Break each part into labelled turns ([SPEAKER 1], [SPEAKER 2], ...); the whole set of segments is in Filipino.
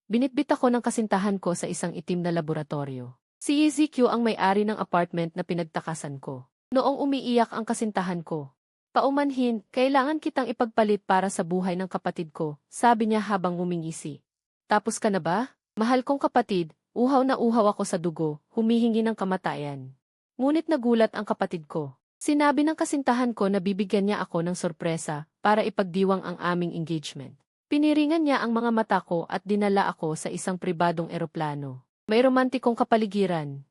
[SPEAKER 1] Binitbit ako ng kasintahan ko sa isang itim na laboratorio. Si EZQ ang may-ari ng apartment na pinagtakasan ko. Noong umiiyak ang kasintahan ko. Paumanhin, kailangan kitang ipagpalit para sa buhay ng kapatid ko, sabi niya habang ngumingisi. Tapos ka na ba? Mahal kong kapatid, uhaw na uhaw ako sa dugo, humihingi ng kamatayan. Ngunit nagulat ang kapatid ko. Sinabi ng kasintahan ko na bibigyan niya ako ng sorpresa para ipagdiwang ang aming engagement. Piniringan niya ang mga mata ko at dinala ako sa isang pribadong eroplano. May romantikong kapaligiran.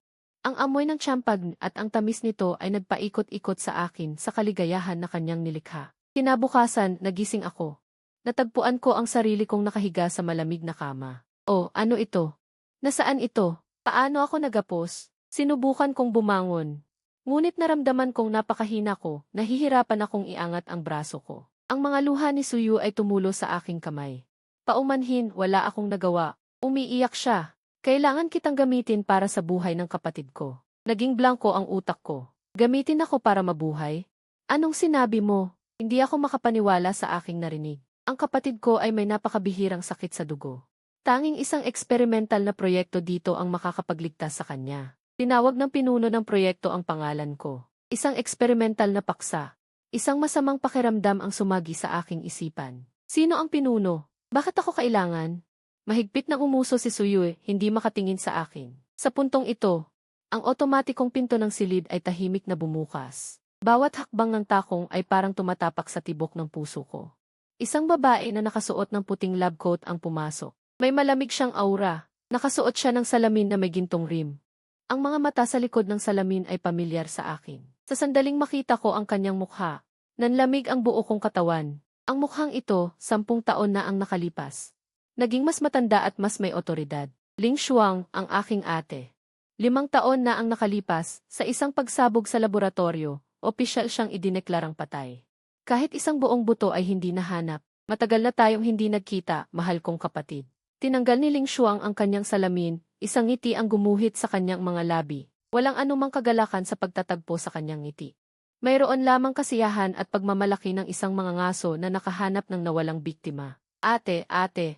[SPEAKER 1] Ang amoy ng champagne at ang tamis nito ay nagpaikot-ikot sa akin sa kaligayahan na kanyang nilikha. Kinabukasan, nagising ako. Natagpuan ko ang sarili kong nakahiga sa malamig na kama. Oh, ano ito? Nasaan ito? Paano ako nagapos? Sinubukan kong bumangon. Ngunit naramdaman kong napakahina ko, nahihirapan akong iangat ang braso ko. Ang mga luha ni Suyu ay tumulo sa aking kamay. Paumanhin, wala akong nagawa. Umiiyak siya. Kailangan kitang gamitin para sa buhay ng kapatid ko. Naging blanko ang utak ko. Gamitin ako para mabuhay? Anong sinabi mo? Hindi ako makapaniwala sa aking narinig. Ang kapatid ko ay may napakabihirang sakit sa dugo. Tanging isang experimental na proyekto dito ang makakapagligtas sa kanya. Tinawag ng pinuno ng proyekto ang pangalan ko. Isang experimental na paksa. Isang masamang pakiramdam ang sumagi sa aking isipan. Sino ang pinuno? Bakit ako kailangan? Mahigpit na umuso si Suyu, hindi makatingin sa akin. Sa puntong ito, ang otomatikong pinto ng silid ay tahimik na bumukas. Bawat hakbang ng takong ay parang tumatapak sa tibok ng puso ko. Isang babae na nakasuot ng puting lab coat ang pumasok. May malamig siyang aura. Nakasuot siya ng salamin na may gintong rim. Ang mga mata sa likod ng salamin ay pamilyar sa akin. Sa sandaling makita ko ang kanyang mukha, nanlamig ang buo kong katawan. Ang mukhang ito, 10 taon na ang nakalipas. Naging mas matanda at mas may otoridad. Ling Shuang, ang aking ate. 5 taon na ang nakalipas, sa isang pagsabog sa laboratorio, opisyal siyang idineklarang patay. Kahit isang buong buto ay hindi nahanap, matagal na tayong hindi nagkita, mahal kong kapatid. Tinanggal ni Ling Shuang ang kanyang salamin, isang ngiti ang gumuhit sa kanyang mga labi. Walang anumang kagalakan sa pagtatagpo sa kanyang ngiti. Mayroon lamang kasiyahan at pagmamalaki ng isang mga ngaso na nakahanap ng nawalang biktima. Ate,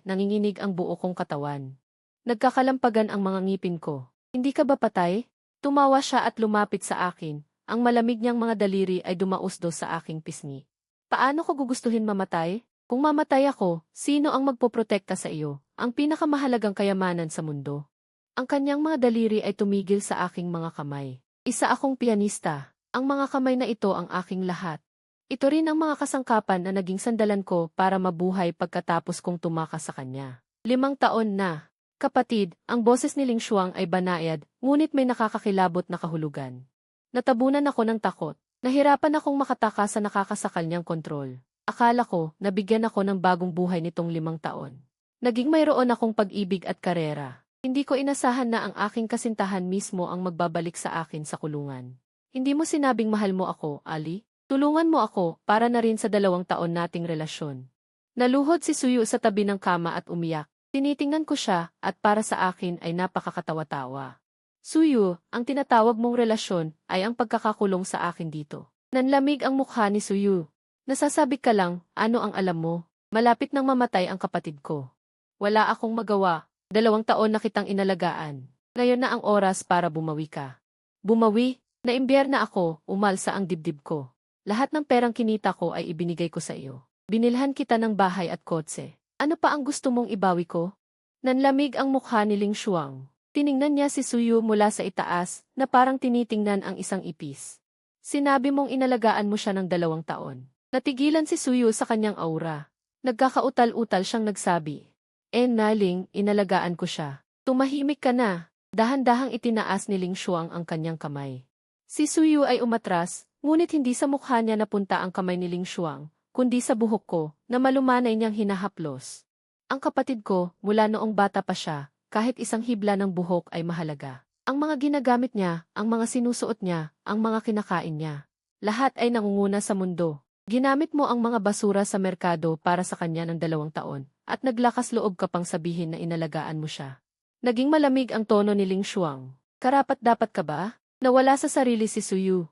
[SPEAKER 1] nanginginig ang buo kong katawan. Nagkakalampagan ang mga ngipin ko. Hindi ka ba patay? Tumawa siya at lumapit sa akin. Ang malamig niyang mga daliri ay dumausdo sa aking pisngi. Paano ko gugustuhin mamatay? Kung mamatay ako, sino ang magpoprotekta sa iyo? Ang pinakamahalagang kayamanan sa mundo. Ang kanyang mga daliri ay tumigil sa aking mga kamay. Isa akong pianista. Ang mga kamay na ito ang aking lahat. Ito rin ang mga kasangkapan na naging sandalan ko para mabuhay pagkatapos kong tumakas sa kanya. 5 taon na. Kapatid, ang boses ni Ling Shuang ay banayad, ngunit may nakakakilabot na kahulugan. Natabunan ako ng takot. Nahirapan akong makataka sa nakakasakal niyang kontrol. Akala ko, nabigyan ako ng bagong buhay nitong 5 taon. Naging mayroon akong pag-ibig at karera. Hindi ko inasahan na ang aking kasintahan mismo ang magbabalik sa akin sa kulungan. Hindi mo sinabing mahal mo ako, Ali? Tulungan mo ako para na rin sa 2 taon nating relasyon. Naluhod si Suyu sa tabi ng kama at umiyak. Tinitingnan ko siya at para sa akin ay napakakatawa-tawa. Suyu, ang tinatawag mong relasyon ay ang pagkakakulong sa akin dito. Nanlamig ang mukha ni Suyu. Nasasabi ka lang, ano ang alam mo? Malapit nang mamatay ang kapatid ko. Wala akong magawa. 2 taon na kitang inalagaan. Ngayon na ang oras para bumawi ka. Bumawi? Naimbyerna ako, umalsa ang dibdib ko. Lahat ng perang kinita ko ay ibinigay ko sa iyo. Binilhan kita ng bahay at kotse. Ano pa ang gusto mong ibawi ko? Nanlamig ang mukha ni Ling Shuang. Tiningnan niya si Suyu mula sa itaas na parang tinitingnan ang isang ipis. Sinabi mong inalagaan mo siya ng 2 taon. Natigilan si Suyu sa kanyang aura. Nagkakautal-utal siyang nagsabi. Naling, inalagaan ko siya. Tumahimik ka na. Dahan-dahang itinaas ni Ling Shuang ang kanyang kamay. Si Suyu ay umatras, ngunit hindi sa mukha niya napunta ang kamay ni Ling Shuang, kundi sa buhok ko, na malumanay niyang hinahaplos. Ang kapatid ko, mula noong bata pa siya, kahit isang hibla ng buhok ay mahalaga. Ang mga ginagamit niya, ang mga sinusuot niya, ang mga kinakain niya. Lahat ay nangunguna sa mundo. Ginamit mo ang mga basura sa merkado para sa kanya ng 2 taon, at naglakas loob ka pang sabihin na inalagaan mo siya. Naging malamig ang tono ni Ling Shuang. Karapat-dapat ka ba? Nawala sa sarili si Suyu.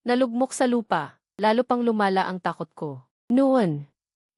[SPEAKER 1] Nalugmok sa lupa, lalo pang lumala ang takot ko. Noon,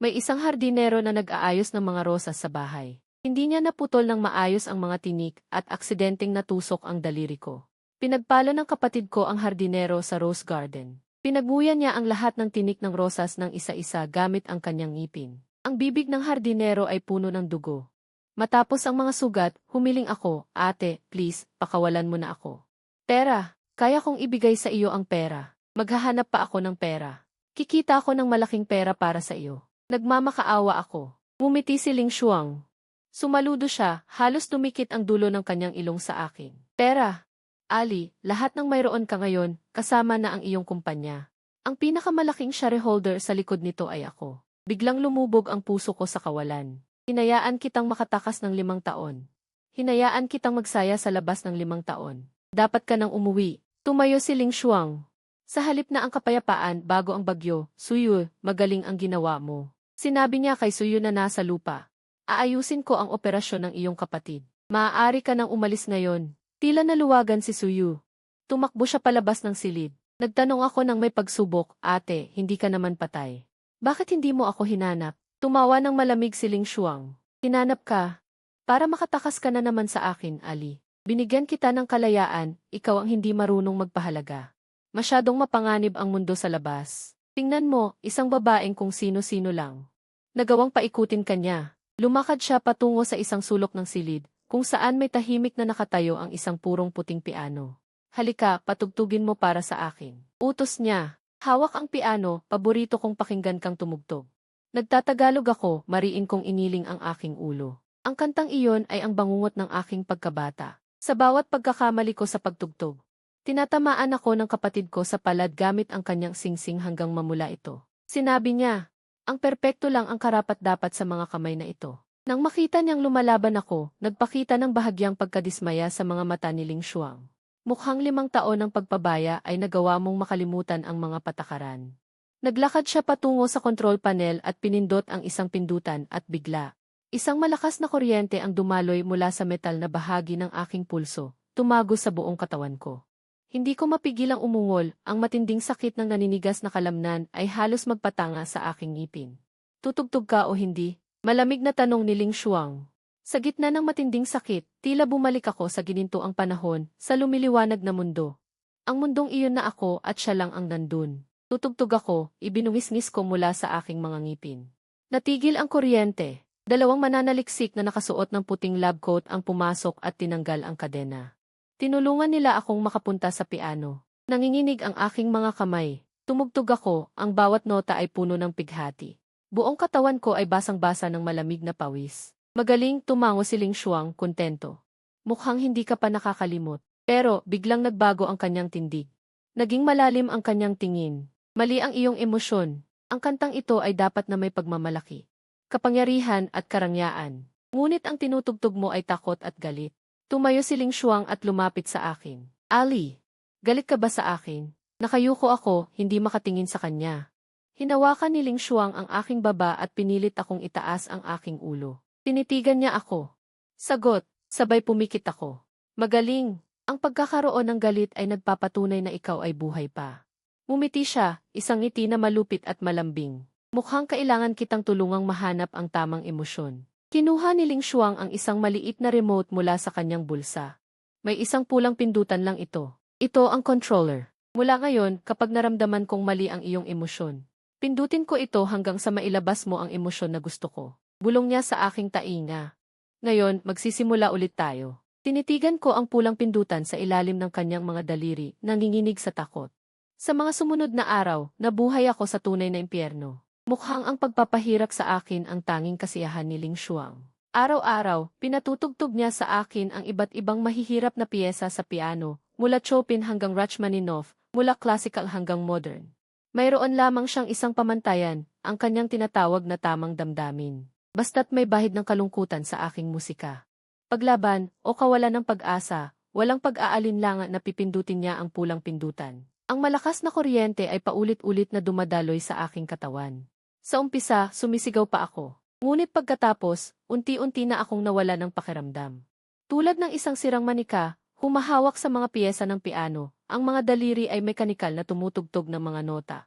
[SPEAKER 1] may isang hardinero na nag-aayos ng mga rosas sa bahay. Hindi niya naputol ng maayos ang mga tinik at aksidenteng natusok ang daliri ko. Pinagpalo ng kapatid ko ang hardinero sa rose garden. Pinagmuyan niya ang lahat ng tinik ng rosas ng isa-isa gamit ang kanyang ngipin. Ang bibig ng hardinero ay puno ng dugo. Matapos ang mga sugat, humiling ako, "Ate, please, pakawalan mo na ako." "Pera, kaya kong ibigay sa iyo ang pera. Maghahanap pa ako ng pera. Kikita ako ng malaking pera para sa iyo." Nagmamakaawa ako. Ngumiti si Ling Shuang. Sumaludo siya, halos tumikit ang dulo ng kanyang ilong sa akin. "Pera. Ali, lahat ng mayroon ka ngayon, kasama na ang iyong kumpanya. Ang pinakamalaking shareholder sa likod nito ay ako." Biglang lumubog ang puso ko sa kawalan. Hinayaan kitang makatakas ng 5 taon. Hinayaan kitang magsaya sa labas ng 5 taon. Dapat ka nang umuwi. Tumayo si Ling Shuang. Sa halip na ang kapayapaan bago ang bagyo, "Suyu, magaling ang ginawa mo." Sinabi niya kay Suyu na nasa lupa. "Aayusin ko ang operasyon ng iyong kapatid. Maaari ka nang umalis ngayon." Tila naluwagan si Suyu. Tumakbo siya palabas ng silid. Nagtanong ako ng may pagsubok, "Ate, hindi ka naman patay. Bakit hindi mo ako hinanap?" Tumawa ng malamig si Ling Shuang. "Hinanap ka? Para makatakas ka na naman sa akin, Ali. Binigyan kita ng kalayaan, ikaw ang hindi marunong magpahalaga. Masyadong mapanganib ang mundo sa labas. Tingnan mo, isang babaeng kung sino-sino lang. Nagawang paikutin kanya." Lumakad siya patungo sa isang sulok ng silid, kung saan may tahimik na nakatayo ang isang purong puting piano. "Halika, patugtugin mo para sa akin." Utos niya. Hawak ang piano, paborito kong pakinggan kang tumugtog. Nagtatagalog ako, mariin kong iniling ang aking ulo. Ang kantang iyon ay ang bangungot ng aking pagkabata. Sa bawat pagkakamali ko sa pagtugtog, tinatamaan ako ng kapatid ko sa palad gamit ang kanyang singsing hanggang mamula ito. Sinabi niya, "Ang perpekto lang ang karapat-dapat sa mga kamay na ito." Nang makita niyang lumalaban ako, nagpakita ng bahagyang pagkadismaya sa mga mata ni Ling Shuang. Mukhang 5 taon ng pagpabaya ay nagawa mong makalimutan ang mga patakaran. Naglakad siya patungo sa control panel at pinindot ang isang pindutan at bigla. Isang malakas na kuryente ang dumaloy mula sa metal na bahagi ng aking pulso, tumago sa buong katawan ko. Hindi ko mapigilang umungol, ang matinding sakit ng naninigas na kalamnan ay halos magpatanga sa aking ngipin. "Tutugtog ka o hindi?" Malamig na tanong ni Ling Shuang. Sa gitna ng matinding sakit, tila bumalik ako sa ginintoang panahon, sa lumiliwanag na mundo. Ang mundong iyon na ako at siya lang ang nandun. Tutugtog ako, ibinungisngis ko mula sa aking mga ngipin. Natigil ang kuryente. 2 mananaliksik na nakasuot ng puting lab coat ang pumasok at tinanggal ang kadena. Tinulungan nila akong makapunta sa piano. Nanginginig ang aking mga kamay. Tumugtog ako, ang bawat nota ay puno ng pighati. Buong katawan ko ay basang-basa ng malamig na pawis. "Magaling," tumango si Ling Shuang, kontento. "Mukhang hindi ka pa nakakalimot." Pero biglang nagbago ang kanyang tindig. Naging malalim ang kanyang tingin. "Mali ang iyong emosyon. Ang kantang ito ay dapat na may pagmamalaki, kapangyarihan at karangyaan. Ngunit ang tinutugtog mo ay takot at galit." Tumayo si Ling Shuang at lumapit sa akin. "Ali, galit ka ba sa akin?" Nakayuko ako, hindi makatingin sa kanya. Hinawakan ni Ling Shuang ang aking baba at pinilit akong itaas ang aking ulo. Tinitigan niya ako. Sagot, sabay pumikit ako. "Magaling. Ang pagkakaroon ng galit ay nagpapatunay na ikaw ay buhay pa." Ngumiti siya, isang ngiti na malupit at malambing. "Mukhang kailangan kitang tulungang mahanap ang tamang emosyon." Kinuha ni Ling Shuang ang isang maliit na remote mula sa kanyang bulsa. May isang pulang pindutan lang ito. Ito ang controller. Mula ngayon, kapag naramdaman kong mali ang iyong emosyon, pindutin ko ito hanggang sa mailabas mo ang emosyon na gusto ko. Bulong niya sa aking tainga. "Ngayon, magsisimula ulit tayo." Tinitigan ko ang pulang pindutan sa ilalim ng kanyang mga daliri, nanginginig sa takot. Sa mga sumunod na araw, nabuhay ako sa tunay na impyerno. Mukhang ang pagpapahirap sa akin ang tanging kasiyahan ni Ling Shuang. Araw-araw, pinatutugtog niya sa akin ang iba't ibang mahihirap na piyesa sa piano, mula Chopin hanggang Rachmaninoff, mula classical hanggang modern. Mayroon lamang siyang isang pamantayan, ang kanyang tinatawag na tamang damdamin. Basta't may bahid ng kalungkutan sa aking musika. Paglaban o kawalan ng pag-asa, walang pag-aalinlangan na pipindutin niya ang pulang pindutan. Ang malakas na kuryente ay paulit-ulit na dumadaloy sa aking katawan. Sa umpisa, sumisigaw pa ako. Ngunit pagkatapos, unti-unti na akong nawala ng pakiramdam. Tulad ng isang sirang manika, humahawak sa mga piyesa ng piano, ang mga daliri ay mekanikal na tumutugtog ng mga nota.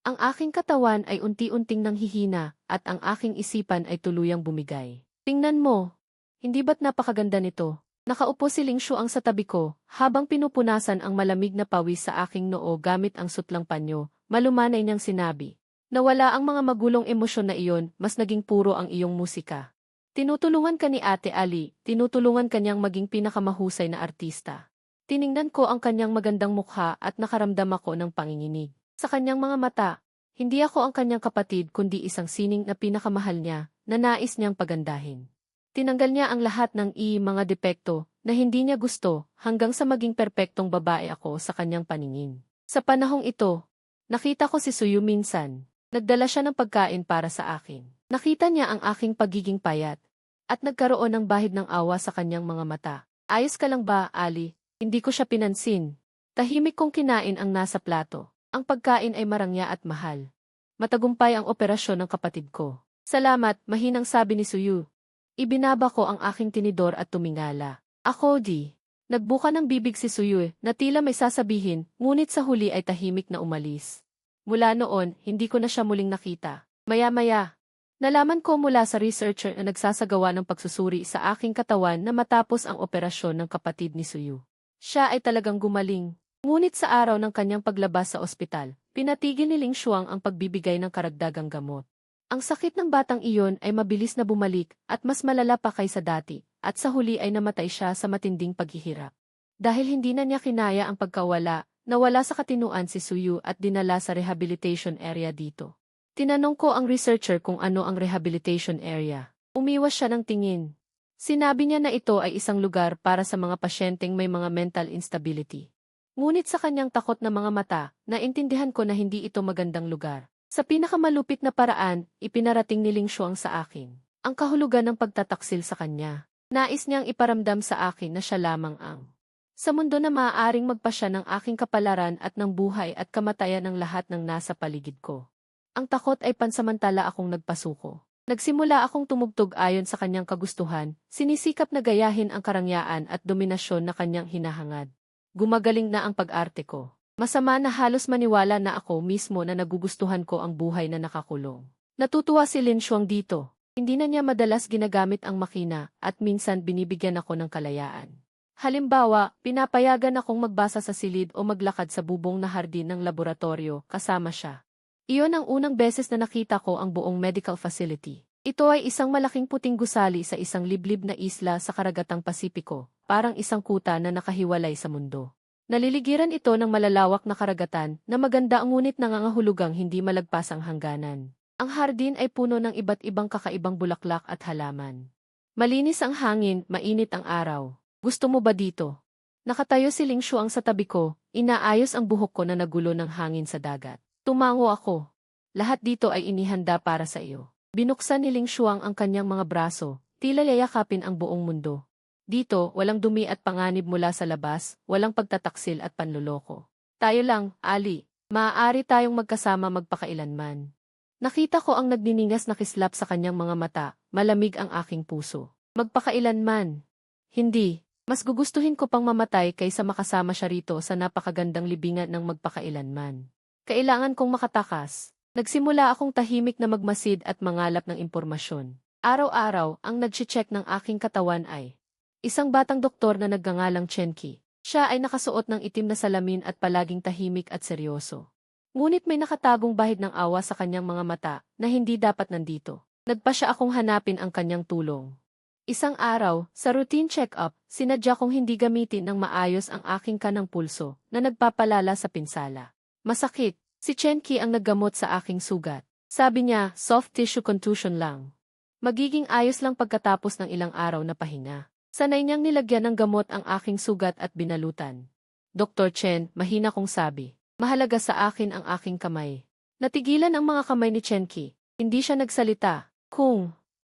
[SPEAKER 1] Ang aking katawan ay unti-unting nanghihina at ang aking isipan ay tuluyang bumigay. Tingnan mo. Hindi ba't napakaganda nito? Nakaupo si Ling Shuang sa tabi ko, habang pinupunasan ang malamig na pawis sa aking noo gamit ang sutlang panyo, malumanay niyang sinabi. Nawala ang mga magulong emosyon na iyon, mas naging puro ang iyong musika. Tinutulungan ka ni Ate Ali, tinutulungan kanyang maging pinakamahusay na artista. Tiningnan ko ang kanyang magandang mukha at nakaramdam ako ng panginginig. Sa kanyang mga mata, hindi ako ang kanyang kapatid kundi isang sining na pinakamahal niya, na nais niyang pagandahin. Tinanggal niya ang lahat ng mga depekto na hindi niya gusto hanggang sa maging perpektong babae ako sa kanyang paningin. Sa panahong ito, nakita ko si Suyu minsan. Nagdala siya ng pagkain para sa akin. Nakita niya ang aking pagiging payat at nagkaroon ng bahid ng awa sa kanyang mga mata. Ayos ka lang ba, Ali? Hindi ko siya pinansin. Tahimik kong kinain ang nasa plato. Ang pagkain ay marangya at mahal. Matagumpay ang operasyon ng kapatid ko. Salamat, mahinang sabi ni Suyu. Ibinaba ko ang aking tinidor at tumingala. Ako di. Nagbuka ng bibig si Suyu na tila may sasabihin, ngunit sa huli ay tahimik na umalis. Mula noon, hindi ko na siya muling nakita. Maya-maya, nalaman ko mula sa researcher na nagsasagawa ng pagsusuri sa aking katawan na matapos ang operasyon ng kapatid ni Suyu. Siya ay talagang gumaling. Ngunit sa araw ng kanyang paglabas sa ospital, pinatigil ni Ling Shuang ang pagbibigay ng karagdagang gamot. Ang sakit ng batang iyon ay mabilis na bumalik at mas malala pa kaysa dati, at sa huli ay namatay siya sa matinding paghihirap. Dahil hindi na niya kinaya ang pagkawala, nawala sa katinuan si Suyu at dinala sa rehabilitation area dito. Tinanong ko ang researcher kung ano ang rehabilitation area. Umiwas siya ng tingin. Sinabi niya na ito ay isang lugar para sa mga pasyenteng may mga mental instability. Ngunit sa kanyang takot na mga mata, naintindihan ko na hindi ito magandang lugar. Sa pinakamalupit na paraan, ipinarating ni Ling Shuang sa akin ang kahulugan ng pagtataksil sa kanya. Nais niyang iparamdam sa akin na siya lamang ang sa mundo na maaaring magpasya ng aking kapalaran at ng buhay at kamatayan ng lahat ng nasa paligid ko. Ang takot ay pansamantala akong nagpasuko. Nagsimula akong tumugtog ayon sa kanyang kagustuhan, sinisikap na gayahin ang karangyaan at dominasyon na kanyang hinahangad. Gumagaling na ang pag-arte ko. Masama na halos maniwala na ako mismo na nagugustuhan ko ang buhay na nakakulong. Natutuwa si Ling Shuang dito. Hindi na niya madalas ginagamit ang makina at minsan binibigyan ako ng kalayaan. Halimbawa, pinapayagan akong magbasa sa silid o maglakad sa bubong na hardin ng laboratorio kasama siya. Iyon ang unang beses na nakita ko ang buong medical facility. Ito ay isang malaking puting gusali sa isang liblib na isla sa karagatang Pasipiko, parang isang kuta na nakahiwalay sa mundo. Naliligiran ito ng malalawak na karagatan na maganda ngunit nangangahulugang hindi malagpas ang hangganan. Ang hardin ay puno ng iba't ibang kakaibang bulaklak at halaman. Malinis ang hangin, mainit ang araw. Gusto mo ba dito? Nakatayo si Ling Shuang sa tabi ko, inaayos ang buhok ko na nagulo ng hangin sa dagat. Tumango ako. Lahat dito ay inihanda para sa iyo. Binuksan ni Ling Shuang ang kanyang mga braso, tila yayakapin ang buong mundo. Dito, walang dumi at panganib mula sa labas, walang pagtataksil at panluloko. Tayo lang, Ali. Maaari tayong magkasama magpakailanman. Nakita ko ang nagniningas na kislap sa kanyang mga mata, malamig ang aking puso. Magpakailanman. Hindi. Mas gugustuhin ko pang mamatay kaysa makasama siya rito sa napakagandang libingan ng magpakailanman. Kailangan kong makatakas. Nagsimula akong tahimik na magmasid at mangalap ng impormasyon. Araw-araw, ang nag-check ng aking katawan ay isang batang doktor na nagngangalang Chen Qi. Siya ay nakasuot ng itim na salamin at palaging tahimik at seryoso. Ngunit may nakatagong bahid ng awa sa kanyang mga mata na hindi dapat nandito. Nagpa siya akong hanapin ang kanyang tulong. Isang araw, sa routine check-up, sinadya kong hindi gamitin ng maayos ang aking kanang pulso na nagpapalala sa pinsala. Masakit. Si Chen Qi ang naggamot sa aking sugat. Sabi niya, soft tissue contusion lang. Magiging ayos lang pagkatapos ng ilang araw na pahinga. Sanay niyang nilagyan ng gamot ang aking sugat at binalutan. Dr. Chen, mahina kong sabi. Mahalaga sa akin ang aking kamay. Natigilan ang mga kamay ni Chen Qi. Hindi siya nagsalita.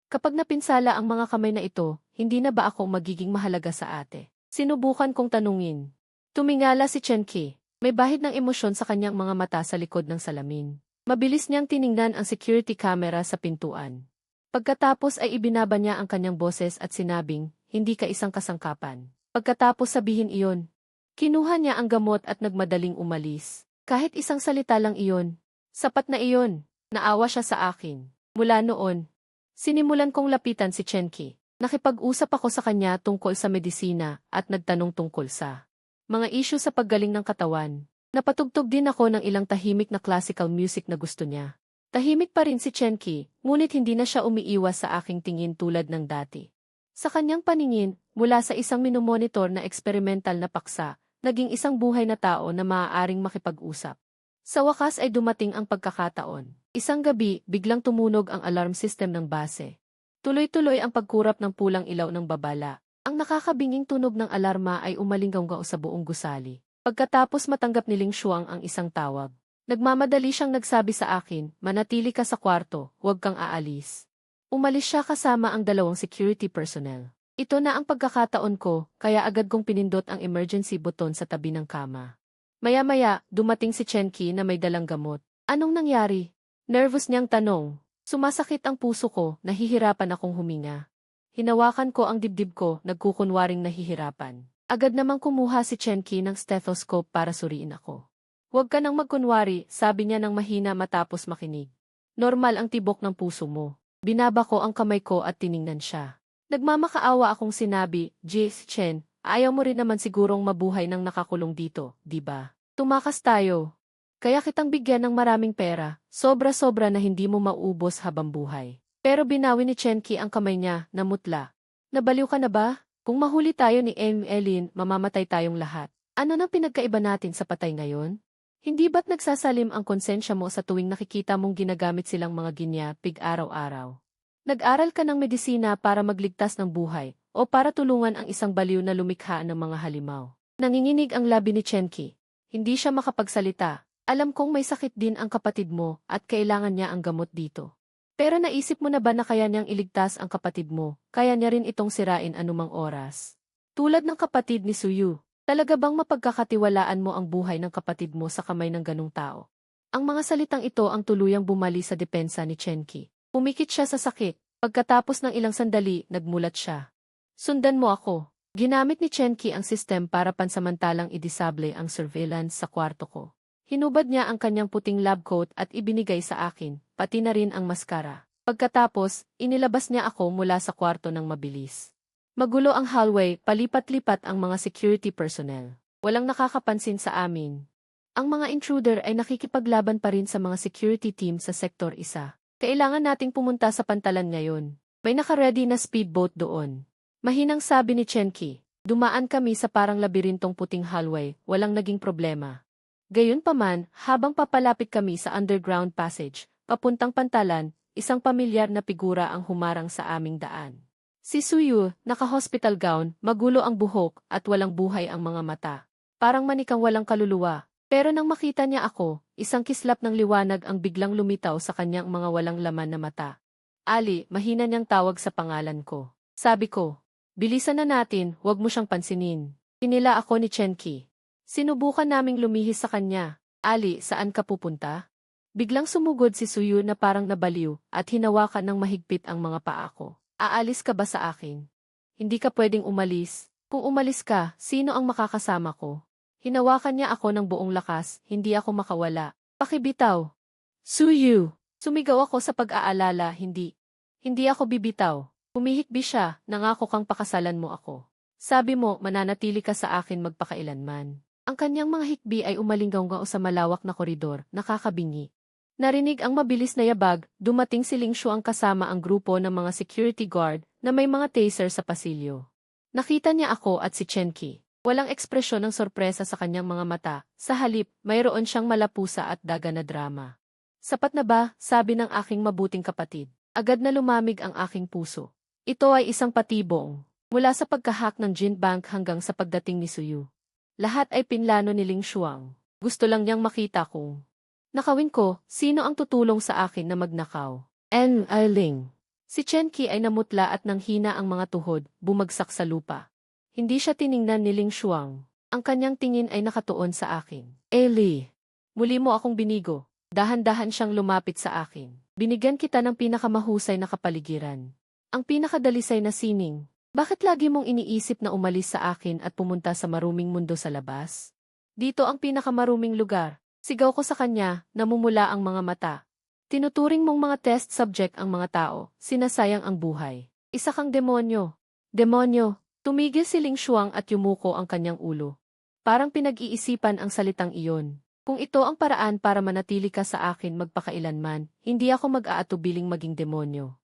[SPEAKER 1] Kapag napinsala ang mga kamay na ito, hindi na ba ako magiging mahalaga sa ate? Sinubukan kong tanungin. Tumingala si Chen Qi. May bahid ng emosyon sa kanyang mga mata sa likod ng salamin. Mabilis niyang tiningnan ang security camera sa pintuan. Pagkatapos ay ibinaba niya ang kanyang boses at sinabing, hindi ka isang kasangkapan. Pagkatapos sabihin iyon, kinuha niya ang gamot at nagmadaling umalis. Kahit isang salita lang iyon. Sapat na iyon. Naawa siya sa akin. Mula noon, sinimulan kong lapitan si Chen Qi. Nakipag-usap ako sa kanya tungkol sa medisina at nagtanong tungkol sa mga issue sa paggaling ng katawan. Napatugtog din ako ng ilang tahimik na classical music na gusto niya. Tahimik pa rin si Chenki, ngunit hindi na siya umiiwas sa aking tingin tulad ng dati. Sa kanyang paningin, mula sa isang minomonitor na eksperimental na paksa, naging isang buhay na tao na maaaring makipag-usap. Sa wakas ay dumating ang pagkakataon. Isang gabi, biglang tumunog ang alarm system ng base. Tuloy-tuloy ang pagkurap ng pulang ilaw ng babala. Ang nakakabinging tunog ng alarma ay umalinggaw sa buong gusali. Pagkatapos matanggap ni Ling Shuang ang isang tawag. Nagmamadali siyang nagsabi sa akin, manatili ka sa kwarto, huwag kang aalis. Umalis siya kasama ang 2 security personnel. Ito na ang pagkakataon ko, kaya agad kong pinindot ang emergency button sa tabi ng kama. Maya-maya, dumating si Chenki na may dalang gamot. Anong nangyari? Nervous niyang tanong. Sumasakit ang puso ko, nahihirapan akong huminga. Hinawakan ko ang dibdib ko, nagkukunwaring nahihirapan. Agad namang kumuha si Chenki ng stethoscope para suriin ako. Huwag ka nang magkunwari, sabi niya ng mahina matapos makinig. Normal ang tibok ng puso mo. Binaba ko ang kamay ko at tiningnan siya. Nagmamakaawa akong sinabi, Chen, ayaw mo rin naman sigurong mabuhay ng nakakulong dito, di ba? Tumakas tayo. Kaya kitang bigyan ng maraming pera, sobra-sobra na hindi mo mauubos habang buhay. Pero binawi ni Chenki ang kamay niya, namutla. Nabaliw ka na ba? Kung mahuli tayo ni Elin, mamamatay tayong lahat. Ano nang pinagkaiba natin sa patay ngayon? Hindi ba't nagsasalim ang konsensya mo sa tuwing nakikita mong ginagamit silang mga ginyapig araw-araw? Nag-aral ka ng medisina para magligtas ng buhay, o para tulungan ang isang baliw na lumikha ng mga halimaw? Nanginginig ang labi ni Chenki. Hindi siya makapagsalita. Alam kong may sakit din ang kapatid mo at kailangan niya ang gamot dito. Pero naisip mo na ba na kaya niyang iligtas ang kapatid mo, kaya niya rin itong sirain anumang oras? Tulad ng kapatid ni Suyu, talaga bang mapagkakatiwalaan mo ang buhay ng kapatid mo sa kamay ng ganung tao? Ang mga salitang ito ang tuluyang bumali sa depensa ni Chenki. Pumikit siya sa sakit. Pagkatapos ng ilang sandali, nagmulat siya. Sundan mo ako. Ginamit ni Chenki ang system para pansamantalang idisable ang surveillance sa kwarto ko. Hinubad niya ang kanyang puting lab coat at ibinigay sa akin, pati na rin ang maskara. Pagkatapos, inilabas niya ako mula sa kwarto ng mabilis. Magulo ang hallway, palipat-lipat ang mga security personnel. Walang nakakapansin sa amin. Ang mga intruder ay nakikipaglaban pa rin sa mga security team sa Sektor 1. Kailangan nating pumunta sa pantalan ngayon. May naka-ready na speedboat doon. Mahinang sabi ni Chenki. Dumaan kami sa parang labirintong puting hallway, walang naging problema. Gayunpaman, habang papalapit kami sa underground passage, papuntang pantalan, isang pamilyar na figura ang humarang sa aming daan. Si Suyu, naka-hospital gown, magulo ang buhok at walang buhay ang mga mata. Parang manikang walang kaluluwa. Pero nang makita niya ako, isang kislap ng liwanag ang biglang lumitaw sa kanyang mga walang laman na mata. Ali, mahina niyang tawag sa pangalan ko. Sabi ko, bilisan na natin, huwag mo siyang pansinin. Kinila ako ni Chenki. Sinubukan naming lumihis sa kanya. Ali, saan ka pupunta? Biglang sumugod si Suyu na parang nabaliw at hinawakan ng mahigpit ang mga paa ko. Aalis ka ba sa akin? Hindi ka pwedeng umalis. Kung umalis ka, sino ang makakasama ko? Hinawakan niya ako ng buong lakas, hindi ako makawala. Pakibitaw. Suyu! Sumigaw ako sa pag-aalala, hindi. Hindi ako bibitaw. Humihikbi siya, nangako kang pakasalan mo ako. Sabi mo, mananatili ka sa akin magpakailanman. Ang kanyang mga hikbi ay umalinggaw sa malawak na koridor, nakakabingi. Narinig ang mabilis na yabag, dumating si Ling Shu ang kasama ang grupo ng mga security guard na may mga taser sa pasilyo. Nakita niya ako at si Chenki. Walang ekspresyon ng sorpresa sa kanyang mga mata, sa halip, mayroon siyang malapusa at daga na drama. Sapat na ba, sabi ng aking mabuting kapatid. Agad na lumamig ang aking puso. Ito ay isang patibong, mula sa pagkahak ng Jin Bank hanggang sa pagdating ni Suyu. Lahat ay pinlano ni Ling Shuang. Gusto lang niyang makita kung nakawin ko, sino ang tutulong sa akin na magnakaw. Ling. Si Chenki ay namutla at nanghina ang mga tuhod, bumagsak sa lupa. Hindi siya tiningnan ni Ling Shuang. Ang kanyang tingin ay nakatuon sa akin. Eli, muli mo akong binigo. Dahan-dahan siyang lumapit sa akin. Binigyan kita ng pinakamahusay na kapaligiran. Ang pinakadalisay na sining. Bakit lagi mong iniisip na umalis sa akin at pumunta sa maruming mundo sa labas? Dito ang pinakamaruming lugar. Sigaw ko sa kanya, namumula ang mga mata. Tinuturing mong mga test subject ang mga tao, sinasayang ang buhay. Isa kang demonyo. Demonyo. Tumigil si Ling Shuang at yumuko ang kanyang ulo. Parang pinag-iisipan ang salitang iyon. Kung ito ang paraan para manatili ka sa akin magpakailanman, hindi ako mag-aatubiling maging demonyo.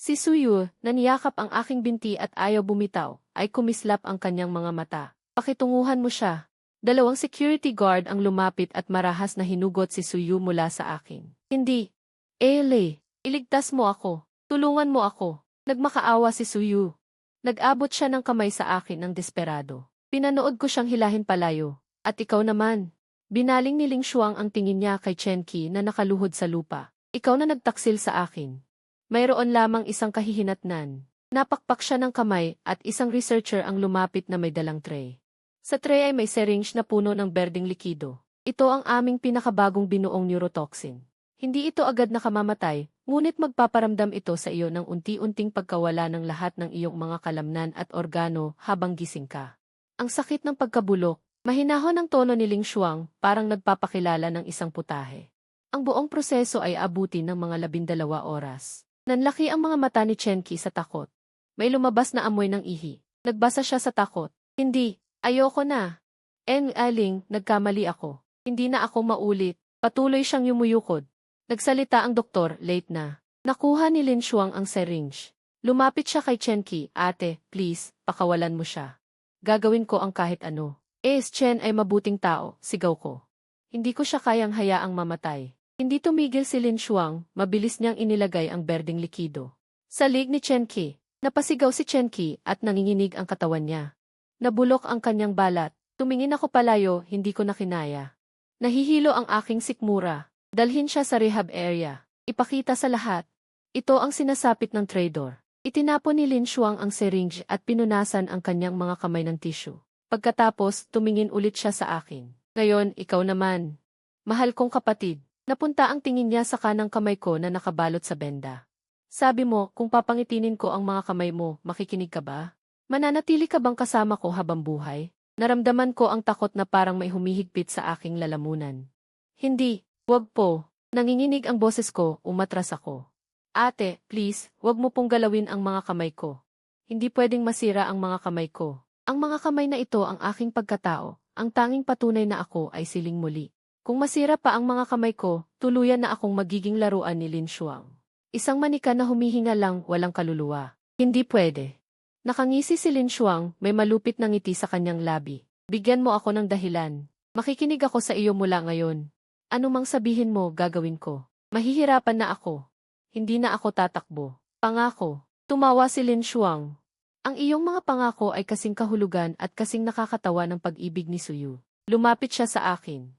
[SPEAKER 1] Si Suyu, na niyakap ang aking binti at ayaw bumitaw, ay kumislap ang kanyang mga mata. Pakitunguhan mo siya. Dalawang security guard ang lumapit at marahas na hinugot si Suyu mula sa akin. Hindi. Ele, iligtas mo ako. Tulungan mo ako. Nagmakaawa si Suyu. Nag-abot siya ng kamay sa akin ng desperado. Pinanood ko siyang hilahin palayo. At ikaw naman. Binaling ni Ling Shuang ang tingin niya kay Chen Qi na nakaluhod sa lupa. Ikaw na nagtaksil sa akin. Mayroon lamang isang kahihinatnan. Napakpak siya ng kamay at isang researcher ang lumapit na may dalang tray. Sa tray ay may syringe na puno ng berdeng likido. Ito ang aming pinakabagong binuong neurotoxin. Hindi ito agad nakamamatay, ngunit magpaparamdam ito sa iyo ng unti-unting pagkawala ng lahat ng iyong mga kalamnan at organo habang gising ka. Ang sakit ng pagkabulok, mahinahon ang tono ni Ling Shuang, parang nagpapakilala ng isang putahe. Ang buong proseso ay abutin ng mga 12 oras. Nanlaki ang mga mata ni Chen Qi sa takot. May lumabas na amoy ng ihi. Nagbasa siya sa takot. Hindi, ayoko na. Aling, nagkamali ako. Hindi na ako maulit. Patuloy siyang yumuyukod. Nagsalita ang doktor, late na. Nakuha ni Lin Shuang ang syringe. Lumapit siya kay Chen Qi, ate, please, pakawalan mo siya. Gagawin ko ang kahit ano. Chen ay mabuting tao, sigaw ko. Hindi ko siya kayang hayaang mamatay. Hindi tumigil si Lin Shuang, mabilis niyang inilagay ang berdeng likido. Sa lig ni Chen Qi, napasigaw si Chen Qi at nanginginig ang katawan niya. Nabulok ang kanyang balat, tumingin ako palayo, hindi ko na kinaya. Nahihilo ang aking sikmura, dalhin siya sa rehab area, ipakita sa lahat. Ito ang sinasapit ng traitor. Itinapon ni Lin Shuang ang syringe at pinunasan ang kanyang mga kamay ng tissue. Pagkatapos, tumingin ulit siya sa akin. Ngayon, ikaw naman. Mahal kong kapatid. Napunta ang tingin niya sa kanang kamay ko na nakabalot sa benda. Sabi mo, kung papangitinin ko ang mga kamay mo, makikinig ka ba? Mananatili ka bang kasama ko habang buhay? Naramdaman ko ang takot na parang may humihigpit sa aking lalamunan. Hindi, wag po. Nanginginig ang boses ko, umatras ako. Ate, please, wag mo pong galawin ang mga kamay ko. Hindi pwedeng masira ang mga kamay ko. Ang mga kamay na ito ang aking pagkatao, ang tanging patunay na ako ay siling muli. Kung masira pa ang mga kamay ko, tuluyan na akong magiging laruan ni Lin Shuang. Isang manika na humihinga lang, walang kaluluwa. Hindi pwede. Nakangisi si Lin Shuang, may malupit na ngiti sa kanyang labi. Bigyan mo ako ng dahilan. Makikinig ako sa iyo mula ngayon. Ano mang sabihin mo, gagawin ko. Mahihirapan na ako. Hindi na ako tatakbo. Pangako. Tumawa si Lin Shuang. Ang iyong mga pangako ay kasing kahulugan at kasing nakakatawa ng pag-ibig ni Suyu. Lumapit siya sa akin.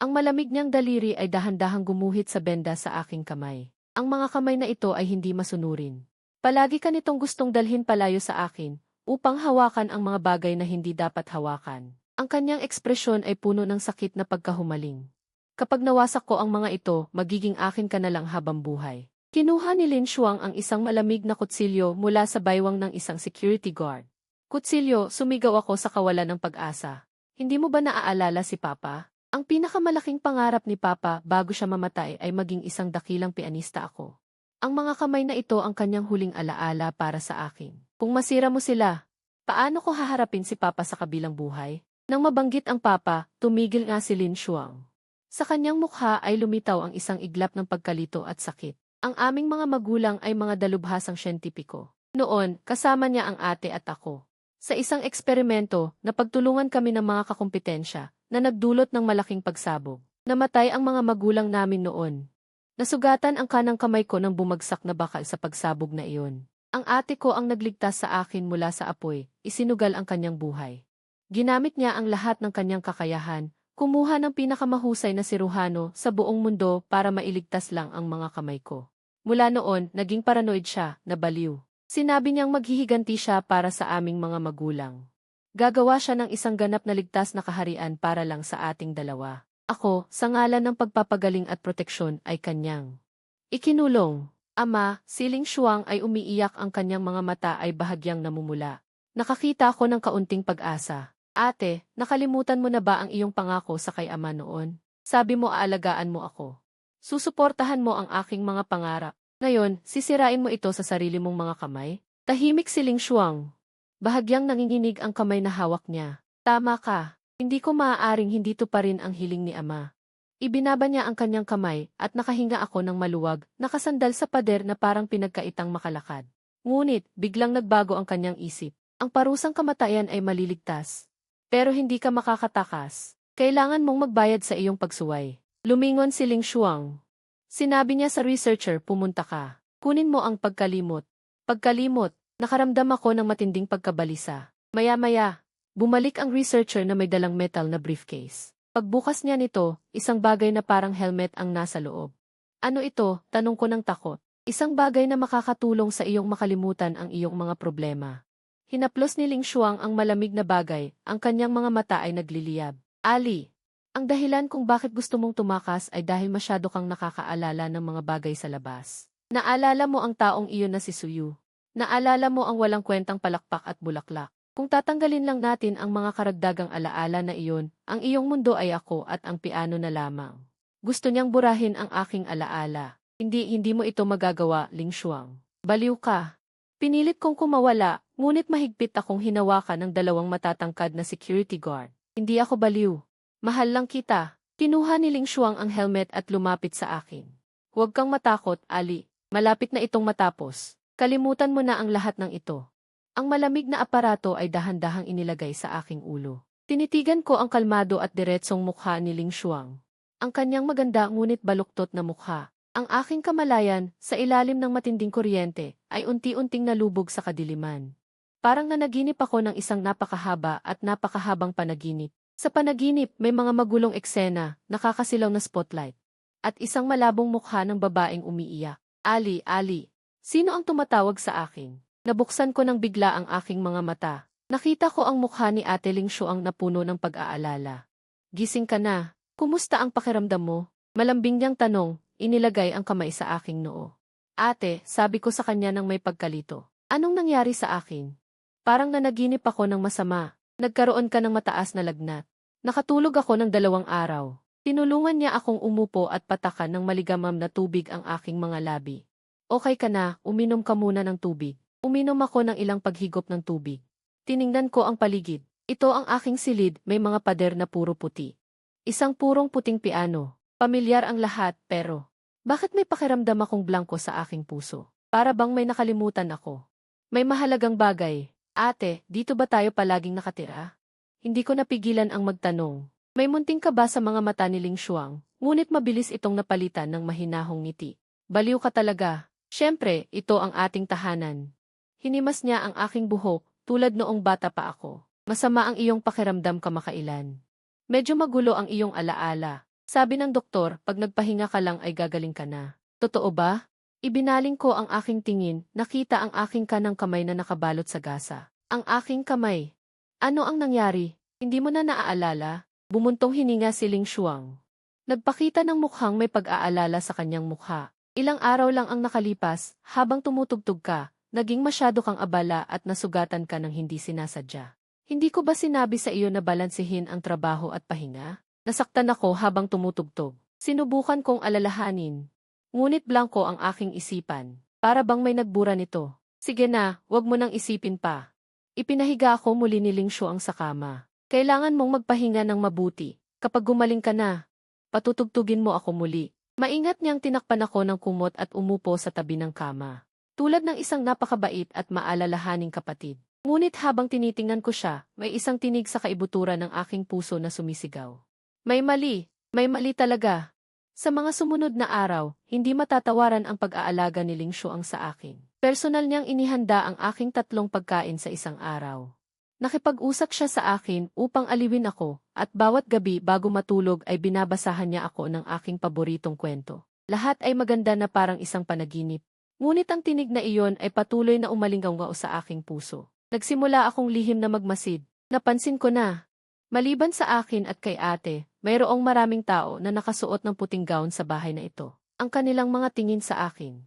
[SPEAKER 1] Ang malamig niyang daliri ay dahan-dahang gumuhit sa benda sa aking kamay. Ang mga kamay na ito ay hindi masunurin. Palagi ka nitong gustong dalhin palayo sa akin, upang hawakan ang mga bagay na hindi dapat hawakan. Ang kanyang ekspresyon ay puno ng sakit na pagkahumaling. Kapag nawasak ko ang mga ito, magiging akin ka na lang habang buhay. Kinuha ni Lin Shuang ang isang malamig na kutsilyo mula sa baywang ng isang security guard. Kutsilyo, sumigaw ako sa kawalan ng pag-asa. Hindi mo ba naaalala si Papa? Ang pinakamalaking pangarap ni Papa bago siya mamatay ay maging isang dakilang pianista ako. Ang mga kamay na ito ang kanyang huling alaala para sa akin. Kung masira mo sila, paano ko haharapin si Papa sa kabilang buhay? Nang mabanggit ang Papa, tumigil nga si Lin Shuang. Sa kanyang mukha ay lumitaw ang isang iglap ng pagkalito at sakit. Ang aming mga magulang ay mga dalubhasang siyentipiko. Noon, kasama niya ang ate at ako. Sa isang eksperimento, napagtulungan kami ng mga kakumpetensya na nagdulot ng malaking pagsabog. Namatay ang mga magulang namin noon. Nasugatan ang kanang kamay ko nang bumagsak na bakal sa pagsabog na iyon. Ang ate ko ang nagligtas sa akin mula sa apoy, isinugal ang kanyang buhay. Ginamit niya ang lahat ng kanyang kakayahan, kumuha ng pinakamahusay na siruhano sa buong mundo para mailigtas lang ang mga kamay ko. Mula noon, naging paranoid siya, nabaliw. Sinabi niyang maghihiganti siya para sa aming mga magulang. Gagawa siya ng isang ganap na ligtas na kaharian para lang sa ating dalawa. Ako, sa ngalan ng pagpapagaling at proteksyon ay kanyang ikinulong. Ama, si Ling Shuang ay umiiyak, ang kanyang mga mata ay bahagyang namumula. Nakakita ako ng kaunting pag-asa. Ate, nakalimutan mo na ba ang iyong pangako sa kay ama noon? Sabi mo aalagaan mo ako. Susuportahan mo ang aking mga pangarap. Ngayon, sisirain mo ito sa sarili mong mga kamay? Tahimik si Ling Shuang. Bahagyang nanginginig ang kamay na hawak niya. Tama ka. Hindi ko maaaring hindi tuparin ang hiling ni Ama. Ibinaba niya ang kanyang kamay at nakahinga ako ng maluwag, nakasandal sa pader na parang pinagkaitang makalakad. Ngunit, biglang nagbago ang kanyang isip. Ang parusang kamatayan ay maliligtas. Pero hindi ka makakatakas. Kailangan mong magbayad sa iyong pagsuway. Lumingon si Ling Shuang. Sinabi niya sa researcher, pumunta ka. Kunin mo ang pagkalimot. Pagkalimot, nakaramdam ako ng matinding pagkabalisa. Maya-maya, bumalik ang researcher na may dalang metal na briefcase. Pagbukas niya nito, isang bagay na parang helmet ang nasa loob. Ano ito? Tanong ko ng takot. Isang bagay na makakatulong sa iyong makalimutan ang iyong mga problema. Hinaplos ni Ling Shuang ang malamig na bagay, ang kanyang mga mata ay nagliliyab. Ali, ang dahilan kung bakit gusto mong tumakas ay dahil masyado kang nakakaalala ng mga bagay sa labas. Naalala mo ang taong iyon na si Suyu. Naalala mo ang walang kwentang palakpak at bulaklak. Kung tatanggalin lang natin ang mga karagdagang alaala na iyon, ang iyong mundo ay ako at ang piano na lamang. Gusto niyang burahin ang aking alaala. Hindi mo ito magagawa, Ling Shuang. Baliw ka. Pinilit kong kumawala, ngunit mahigpit akong hinawakan ng dalawang matatangkad na security guard. Hindi ako baliw. Mahal lang kita. Kinuha ni Ling Shuang ang helmet at lumapit sa akin. Huwag kang matakot, Ali. Malapit na itong matapos. Kalimutan mo na ang lahat ng ito. Ang malamig na aparato ay dahan-dahang inilagay sa aking ulo. Tinitigan ko ang kalmado at diretsong mukha ni Ling Shuang. Ang kanyang maganda ngunit baluktot na mukha. Ang aking kamalayan, sa ilalim ng matinding kuryente, ay unti-unting nalubog sa kadiliman. Parang nanaginip ako ng isang napakahaba at napakahabang panaginip. Sa panaginip, may mga magulong eksena, nakakasilaw na spotlight. At isang malabong mukha ng babaeng umiiyak. Ali, sino ang tumatawag sa akin? Nabuksan ko ng bigla ang aking mga mata. Nakita ko ang mukha ni Ate Ling Shuang na puno ng pag-aalala. Gising ka na. Kumusta ang pakiramdam mo? Malambing niyang tanong, inilagay ang kamay sa aking noo. Ate, sabi ko sa kanya ng may pagkalito. Anong nangyari sa akin? Parang nanaginip ako ng masama. Nagkaroon ka ng mataas na lagnat. Nakatulog ako ng 2 araw. Tinulungan niya akong umupo at patakan ng maligamam na tubig ang aking mga labi. Okay ka na, uminom ka muna ng tubig. Uminom ako ng ilang paghigop ng tubig. Tiningnan ko ang paligid. Ito ang aking silid, may mga pader na puro puti. Isang purong puting piano. Pamilyar ang lahat, pero bakit may pakiramdam akong blanko sa aking puso? Para bang may nakalimutan ako. May mahalagang bagay. Ate, dito ba tayo palaging nakatira? Hindi ko napigilan ang magtanong. May munting kaba sa mga mata ni Ling Shuang, ngunit mabilis itong napalitan ng mahinahong ngiti. Baliw ka talaga. Siyempre, ito ang ating tahanan. Hinimas niya ang aking buhok, tulad noong bata pa ako. Masama ang iyong pakiramdam kamakailan. Medyo magulo ang iyong alaala. Sabi ng doktor, pag nagpahinga ka lang ay gagaling ka na. Totoo ba? Ibinaling ko ang aking tingin, nakita ang aking kanang kamay na nakabalot sa gasa. Ang aking kamay. Ano ang nangyari? Hindi mo na naaalala? Bumuntong hininga si Ling Shuang. Nagpakita ng mukhang may pag-aalala sa kanyang mukha. Ilang araw lang ang nakalipas, habang tumutugtog ka, naging masyado kang abala at nasugatan ka ng hindi sinasadya. Hindi ko ba sinabi sa iyo na balansehin ang trabaho at pahinga? Nasaktan ako habang tumutugtog. Sinubukan kong alalahanin. Ngunit blanko ang aking isipan. Para bang may nagbura nito. Sige na, wag mo nang isipin pa. Ipinahiga ako muli ni Ling Shuang sa kama. Kailangan mong magpahinga ng mabuti. Kapag gumaling ka na, patutugtugin mo ako muli. Maingat niyang tinakpan ako ng kumot at umupo sa tabi ng kama. Tulad ng isang napakabait at maalalahaning kapatid. Ngunit habang tinitingnan ko siya, may isang tinig sa kaibuturan ng aking puso na sumisigaw. May mali talaga. Sa mga sumunod na araw, hindi matatawaran ang pag-aalaga ni Ling Shuang sa akin. Personal niyang inihanda ang aking 3 pagkain sa isang araw. Nakipag-usap siya sa akin upang aliwin ako, at bawat gabi bago matulog ay binabasahan niya ako ng aking paboritong kwento. Lahat ay maganda na parang isang panaginip. Ngunit ang tinig na iyon ay patuloy na umalinggaw sa aking puso. Nagsimula akong lihim na magmasid. Napansin ko na, maliban sa akin at kay ate, mayroong maraming tao na nakasuot ng puting gown sa bahay na ito. Ang kanilang mga tingin sa akin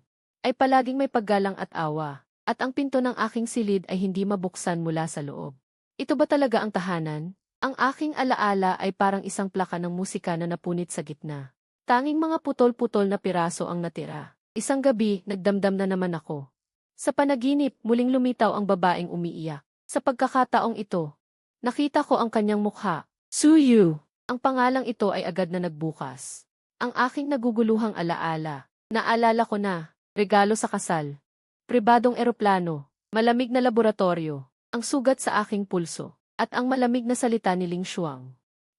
[SPEAKER 1] ay palaging may paggalang at awa, at ang pinto ng aking silid ay hindi mabuksan mula sa loob. Ito ba talaga ang tahanan? Ang aking alaala ay parang isang plaka ng musika na napunit sa gitna. Tanging mga putol-putol na piraso ang natira. Isang gabi, nagdamdam na naman ako. Sa panaginip, muling lumitaw ang babaeng umiiyak. Sa pagkakataong ito, nakita ko ang kanyang mukha. Suyu! Ang pangalang ito ay agad na nagbukas. Ang aking naguguluhang alaala. Naalala ko na, regalo sa kasal. Pribadong eroplano, malamig na laboratorio, ang sugat sa aking pulso, at ang malamig na salita ni Ling Xuang.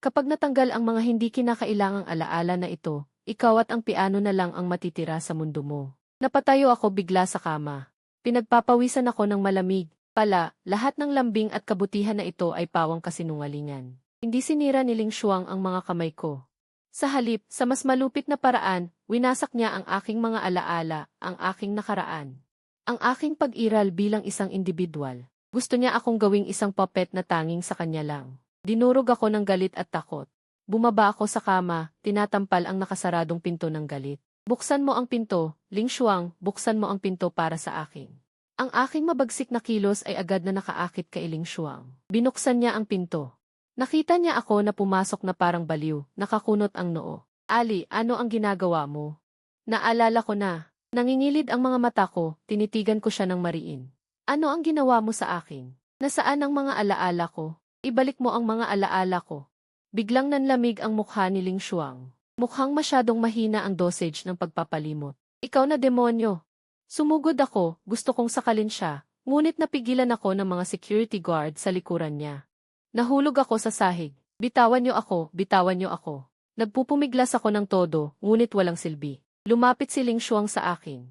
[SPEAKER 1] Kapag natanggal ang mga hindi kinakailangang alaala na ito, ikaw at ang piano na lang ang matitira sa mundo mo. Napatayo ako bigla sa kama. Pinagpapawisan ako ng malamig. Pala, lahat ng lambing at kabutihan na ito ay pawang kasinungalingan. Hindi sinira ni Ling Xuang ang mga kamay ko. Sa halip, sa mas malupit na paraan, winasak niya ang aking mga alaala, ang aking nakaraan. Ang aking pag-iral bilang isang individual. Gusto niya akong gawing isang puppet na tanging sa kanya lang. Dinurog ako ng galit at takot. Bumaba ako sa kama, tinatampal ang nakasaradong pinto ng galit. Buksan mo ang pinto, Ling Xuang, buksan mo ang pinto para sa akin. Ang aking mabagsik na kilos ay agad na nakaakit kay Ling Xuang. Binuksan niya ang pinto. Nakita niya ako na pumasok na parang baliw, nakakunot ang noo. Ali, ano ang ginagawa mo? Naalala ko na. Nangingilid ang mga mata ko, tinitigan ko siya ng mariin. Ano ang ginawa mo sa akin? Nasaan ang mga alaala ko? Ibalik mo ang mga alaala ko. Biglang nanlamig ang mukha ni Ling Xuang. Mukhang masyadong mahina ang dosage ng pagpapalimot. Ikaw na demonyo. Sumugod ako, gusto kong sakalin siya, ngunit napigilan ako ng mga security guard sa likuran niya. Nahulog ako sa sahig. Bitawan niyo ako, bitawan niyo ako. Nagpupumiglas ako ng todo, ngunit walang silbi. Lumapit si Ling Xuang sa akin.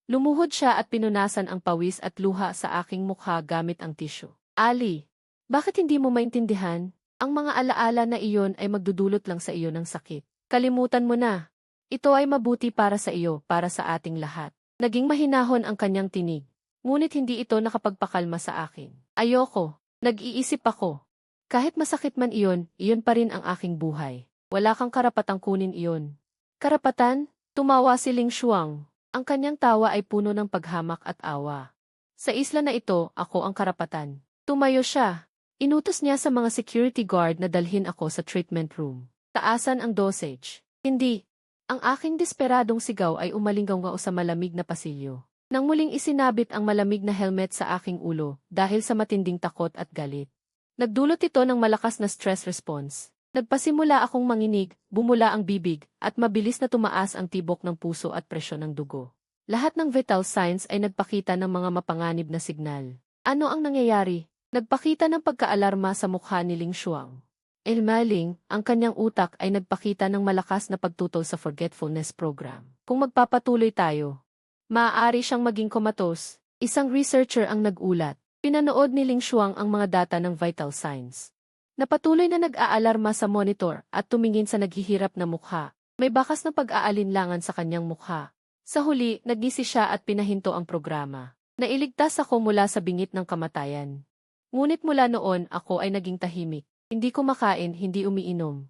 [SPEAKER 1] Lumuhod siya at pinunasan ang pawis at luha sa aking mukha gamit ang tissue. Ali, bakit hindi mo maintindihan? Ang mga alaala na iyon ay magdudulot lang sa iyo ng sakit. Kalimutan mo na. Ito ay mabuti para sa iyo, para sa ating lahat. Naging mahinahon ang kanyang tinig. Ngunit hindi ito nakapagpakalma sa akin. Ayoko. Nag-iisip ako. Kahit masakit man iyon, iyon pa rin ang aking buhay. Wala kang karapatang kunin iyon. Karapatan? Tumawa si Ling Xuang. Ang kanyang tawa ay puno ng paghamak at awa. Sa isla na ito, ako ang karapatan. Tumayo siya. Inutos niya sa mga security guard na dalhin ako sa treatment room. Taasan ang dosage. Hindi. Ang aking desperadong sigaw ay umalinggaw sa malamig na pasilyo. Nang muling isinabit ang malamig na helmet sa aking ulo dahil sa matinding takot at galit. Nagdulot ito ng malakas na stress response. Nagpasimula akong manginig, bumula ang bibig, at mabilis na tumaas ang tibok ng puso at presyon ng dugo. Lahat ng vital signs ay nagpakita ng mga mapanganib na signal. Ano ang nangyayari? Nagpakita ng pagkaalarma sa mukha ni Ling Xuang. Ilmaling, ang kanyang utak ay nagpakita ng malakas na pagtutol sa forgetfulness program. Kung magpapatuloy tayo, maaari siyang maging komatos. Isang researcher ang nag-ulat. Pinanood ni Ling Xuang ang mga data ng vital signs. Napatuloy na nag-aalarma sa monitor at tumingin sa naghihirap na mukha. May bakas na pag-aalinlangan sa kanyang mukha. Sa huli, nagisi siya at pinahinto ang programa. Nailigtas ako mula sa bingit ng kamatayan. Ngunit mula noon, ako ay naging tahimik. Hindi kumakain, hindi umiinom.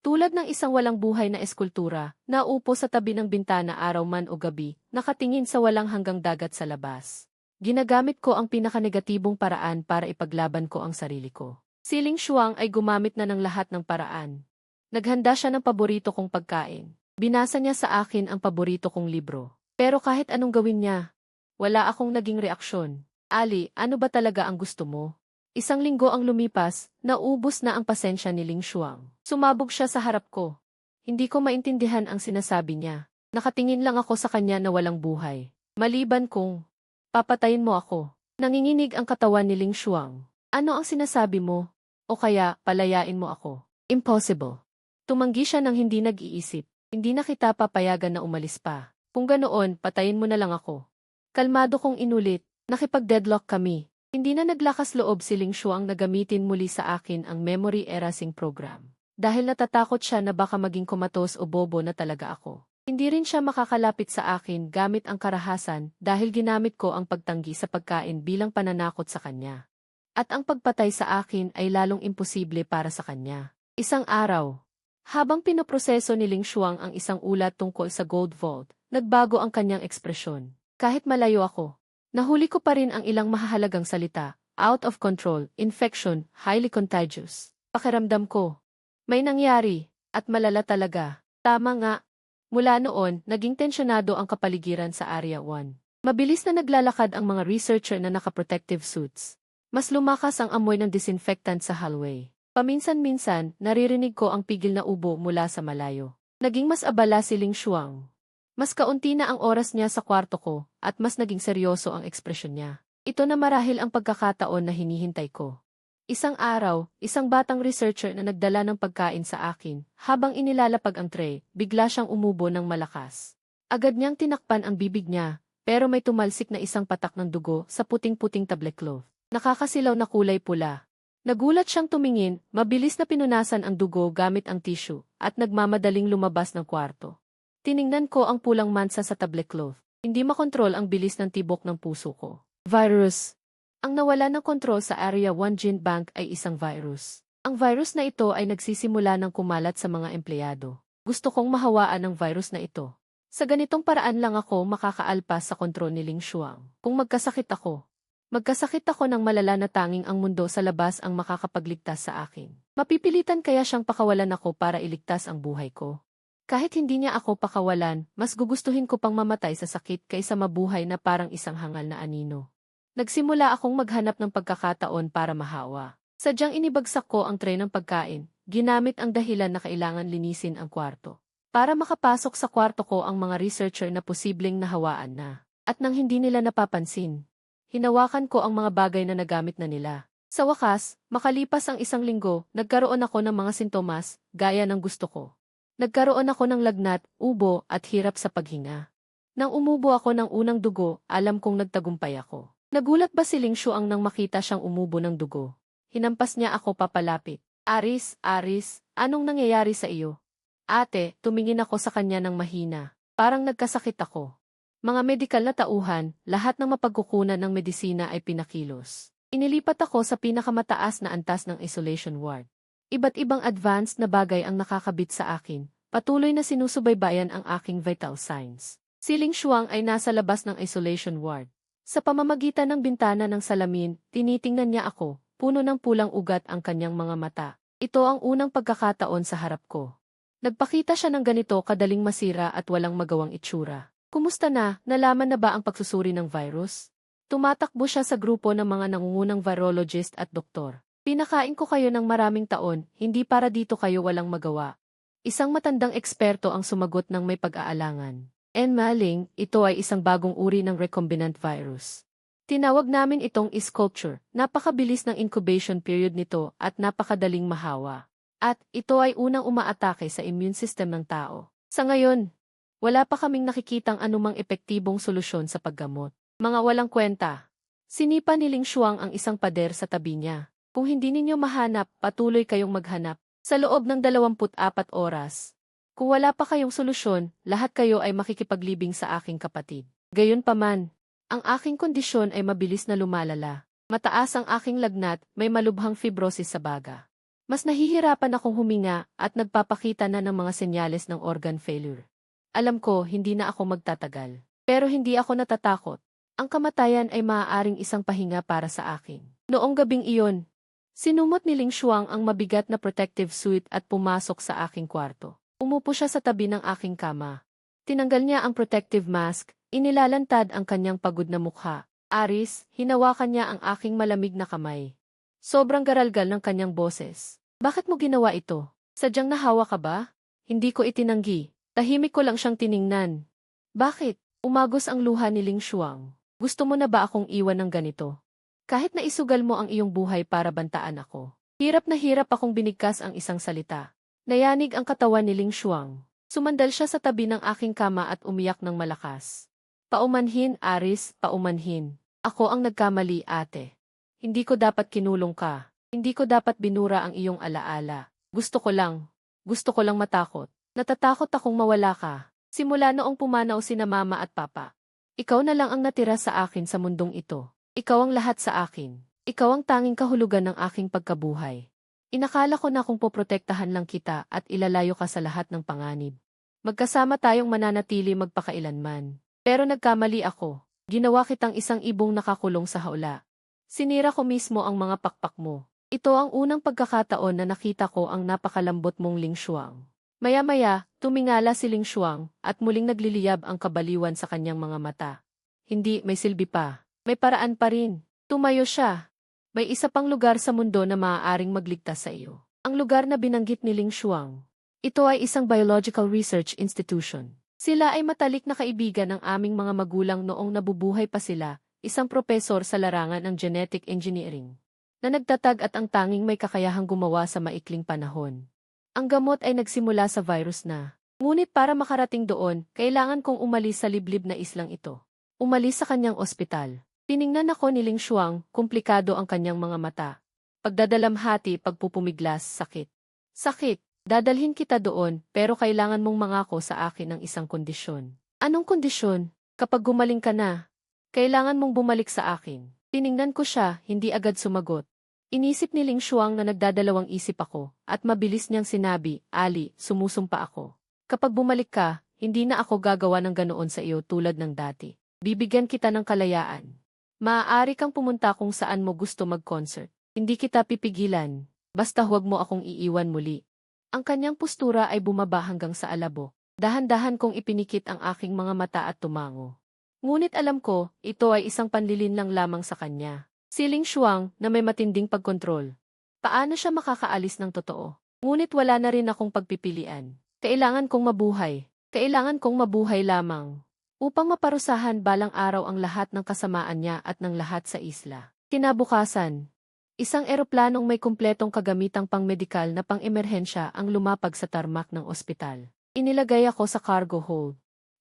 [SPEAKER 1] Tulad ng isang walang buhay na eskultura, naupo sa tabi ng bintana araw man o gabi, nakatingin sa walang hanggang dagat sa labas. Ginagamit ko ang pinakanegatibong paraan para ipaglaban ko ang sarili ko. Si Ling Xuang ay gumamit na ng lahat ng paraan. Naghanda siya ng paborito kong pagkain. Binasa niya sa akin ang paborito kong libro. Pero kahit anong gawin niya, wala akong naging reaksyon. Ali, ano ba talaga ang gusto mo? Isang linggo ang lumipas, naubos na ang pasensya ni Ling Xuang. Sumabog siya sa harap ko. Hindi ko maintindihan ang sinasabi niya. Nakatingin lang ako sa kanya na walang buhay. Maliban kung, papatayin mo ako. Nanginginig ang katawan ni Ling Xuang. Ano ang sinasabi mo? O kaya, palayain mo ako. Impossible. Tumanggi siya ng hindi nag-iisip. Hindi na kita papayagan na umalis pa. Kung ganoon, patayin mo na lang ako. Kalmado kong inulit, nakipag-deadlock kami. Hindi na naglakas loob si Ling Xuang na gamitin muli sa akin ang memory erasing program. Dahil natatakot siya na baka maging komatos o bobo na talaga ako. Hindi rin siya makakalapit sa akin gamit ang karahasan dahil ginamit ko ang pagtanggi sa pagkain bilang pananakot sa kanya. At ang pagpatay sa akin ay lalong imposible para sa kanya. Isang araw, habang pinoproseso ni Ling Xuang ang isang ulat tungkol sa Gold Vault, nagbago ang kanyang ekspresyon. Kahit malayo ako, nahuli ko pa rin ang ilang mahahalagang salita, out of control, infection, highly contagious. Pakiramdam ko, may nangyari, at malala talaga. Tama nga. Mula noon, naging tensyonado ang kapaligiran sa Area 1. Mabilis na naglalakad ang mga researcher na naka-protective suits. Mas lumakas ang amoy ng disinfectant sa hallway. Paminsan-minsan, naririnig ko ang pigil na ubo mula sa malayo. Naging mas abala si Ling Shuang. Mas kaunti na ang oras niya sa kwarto ko, at mas naging seryoso ang ekspresyon niya. Ito na marahil ang pagkakataon na hinihintay ko. Isang araw, isang batang researcher na nagdala ng pagkain sa akin, habang inilalapag ang tray, bigla siyang umubo ng malakas. Agad niyang tinakpan ang bibig niya, pero may tumalsik na isang patak ng dugo sa puting-puting tablecloth. Nakakasilaw na kulay pula. Nagulat siyang tumingin, mabilis na pinunasan ang dugo gamit ang tissue, at nagmamadaling lumabas ng kwarto. Tiningnan ko ang pulang mansa sa tablecloth. Hindi makontrol ang bilis ng tibok ng puso ko. Virus. Ang nawala ng kontrol sa Area 1 Gene Bank ay isang virus. Ang virus na ito ay nagsisimula ng kumalat sa mga empleyado. Gusto kong mahawaan ng virus na ito. Sa ganitong paraan lang ako makakaalpas sa kontrol ni Ling Shuang. Kung magkasakit ako ng malala na tanging ang mundo sa labas ang makakapagligtas sa akin. Mapipilitan kaya siyang pakawalan ako para iligtas ang buhay ko. Kahit hindi niya ako pakawalan, mas gugustuhin ko pang mamatay sa sakit kaysa mabuhay na parang isang hangal na anino. Nagsimula akong maghanap ng pagkakataon para mahawa. Sadyang inibagsak ko ang tray ng pagkain, ginamit ang dahilan na kailangan linisin ang kwarto. Para makapasok sa kwarto ko ang mga researcher na posibleng nahawaan na. At nang hindi nila napapansin, hinawakan ko ang mga bagay na nagamit na nila. Sa wakas, makalipas ang isang linggo, nagkaroon ako ng mga sintomas, gaya ng gusto ko. Nagkaroon ako ng lagnat, ubo, at hirap sa paghinga. Nang umubo ako ng unang dugo, alam kong nagtagumpay ako. Nagulat ba si Ling Shuang nang makita siyang umubo ng dugo? Hinampas niya ako papalapit. Aris, anong nangyayari sa iyo? Ate, tumingin ako sa kanya ng mahina. Parang nagkasakit ako. Mga medikal na tauhan, lahat ng mapagkukunan ng medisina ay pinakilos. Inilipat ako sa pinakamataas na antas ng isolation ward. Iba't ibang advanced na bagay ang nakakabit sa akin. Patuloy na sinusubaybayan ang aking vital signs. Si Ling Shuang ay nasa labas ng isolation ward. Sa pamamagitan ng bintana ng salamin, tinitingnan niya ako, puno ng pulang ugat ang kanyang mga mata. Ito ang unang pagkakataon sa harap ko. Nagpakita siya ng ganito kadaling masira at walang magawang itsura. Kumusta na? Nalaman na ba ang pagsusuri ng virus? Tumatakbo siya sa grupo ng mga nangungunang virologist at doktor. Pinakain ko kayo ng maraming taon, hindi para dito kayo walang magawa. Isang matandang eksperto ang sumagot ng may pag-aalangan. Maling, ito ay isang bagong uri ng recombinant virus. Tinawag namin itong E-culture. Napakabilis ng incubation period nito at napakadaling mahawa. At ito ay unang umaatake sa immune system ng tao. Sa ngayon, wala pa kaming nakikitang anumang epektibong solusyon sa paggamot. Mga walang kwenta. Sinipa ni Ling Shuang ang isang pader sa tabi niya. Kung hindi ninyo mahanap, patuloy kayong maghanap. Sa loob ng 24 oras. Kung wala pa kayong solusyon, lahat kayo ay makikipaglibing sa aking kapatid. Gayunpaman, ang aking kondisyon ay mabilis na lumalala. Mataas ang aking lagnat, may malubhang fibrosis sa baga. Mas nahihirapan akong huminga at nagpapakita na ng mga senyales ng organ failure. Alam ko, hindi na ako magtatagal. Pero hindi ako natatakot. Ang kamatayan ay maaaring isang pahinga para sa akin. Noong gabing iyon, sinumot ni Ling Shuang ang mabigat na protective suit at pumasok sa aking kwarto. Umupo siya sa tabi ng aking kama. Tinanggal niya ang protective mask, inilalantad ang kanyang pagod na mukha. Aris, hinawakan niya ang aking malamig na kamay. Sobrang garalgal ng kanyang boses. Bakit mo ginawa ito? Sadyang nahawa ka ba? Hindi ko itinanggi. Tahimik ko lang siyang tiningnan. Bakit? Umagos ang luha ni Ling Shuang. Gusto mo na ba akong iwan ng ganito? Kahit na isugal mo ang iyong buhay para bantaan ako. Hirap na hirap akong binigkas ang isang salita. Nayanig ang katawan ni Ling Shuang. Sumandal siya sa tabi ng aking kama at umiyak ng malakas. Paumanhin, Aris, paumanhin. Ako ang nagkamali, ate. Hindi ko dapat kinulong ka. Hindi ko dapat binura ang iyong alaala. Gusto ko lang matakot. Natatakot akong mawala ka. Simula noong pumanaw sina mama at papa. Ikaw na lang ang natira sa akin sa mundong ito. Ikaw ang lahat sa akin. Ikaw ang tanging kahulugan ng aking pagkabuhay. Inakala ko na kung poprotektahan lang kita at ilalayo ka sa lahat ng panganib. Magkasama tayong mananatili magpakailanman. Pero nagkamali ako. Ginawa kitang isang ibong nakakulong sa hawla. Sinira ko mismo ang mga pakpak mo. Ito ang unang pagkakataon na nakita ko ang napakalambot mong Ling Shuang. Maya-maya, tumingala si Ling Shuang at muling nagliliyab ang kabaliwan sa kanyang mga mata. hindi, may silbi pa. May paraan pa rin. Tumayo siya. May isa pang lugar sa mundo na maaaring magligtas sa iyo. Ang lugar na binanggit ni Ling Shuang. Ito ay isang biological research institution. Sila ay matalik na kaibigan ng aming mga magulang noong nabubuhay pa sila, isang propesor sa larangan ng genetic engineering, na nagtatag at ang tanging may kakayahang gumawa sa maikling panahon. Ang gamot ay nagsimula sa virus na. Ngunit para makarating doon, kailangan kong umalis sa liblib na islang ito. Umalis sa kanyang ospital. Tiningnan ako ni Ling Shuang, komplikado ang kanyang mga mata. Pagdadalamhati, pagpupumiglas, sakit. Sakit, dadalhin kita doon, pero kailangan mong mangako sa akin ng isang kondisyon. Anong kondisyon? Kapag gumaling ka na, kailangan mong bumalik sa akin. Tiningnan ko siya, hindi agad sumagot. Inisip ni Ling Shuang na nagdadalawang isip ako, at mabilis niyang sinabi, Ali, sumusumpa ako. Kapag bumalik ka, hindi na ako gagawa ng ganoon sa iyo tulad ng dati. Bibigyan kita ng kalayaan. Maaari kang pumunta kung saan mo gusto mag-concert. Hindi kita pipigilan, basta huwag mo akong iiwan muli. Ang kanyang postura ay bumaba hanggang sa alabo. Dahan-dahan kong ipinikit ang aking mga mata at tumango. Ngunit alam ko, ito ay isang panlilin lang lamang sa kanya. Si Ling Shuang na may matinding pagkontrol. Paano siya makakaalis ng totoo? Ngunit wala na rin akong pagpipilian. Kailangan kong mabuhay. Kailangan kong mabuhay lamang. Upang maparusahan balang araw ang lahat ng kasamaan niya at ng lahat sa isla. Kinabukasan, isang eroplanong may kumpletong kagamitang pang-medikal na pang-emerhensya ang lumapag sa tarmac ng ospital. Inilagay ako sa cargo hold.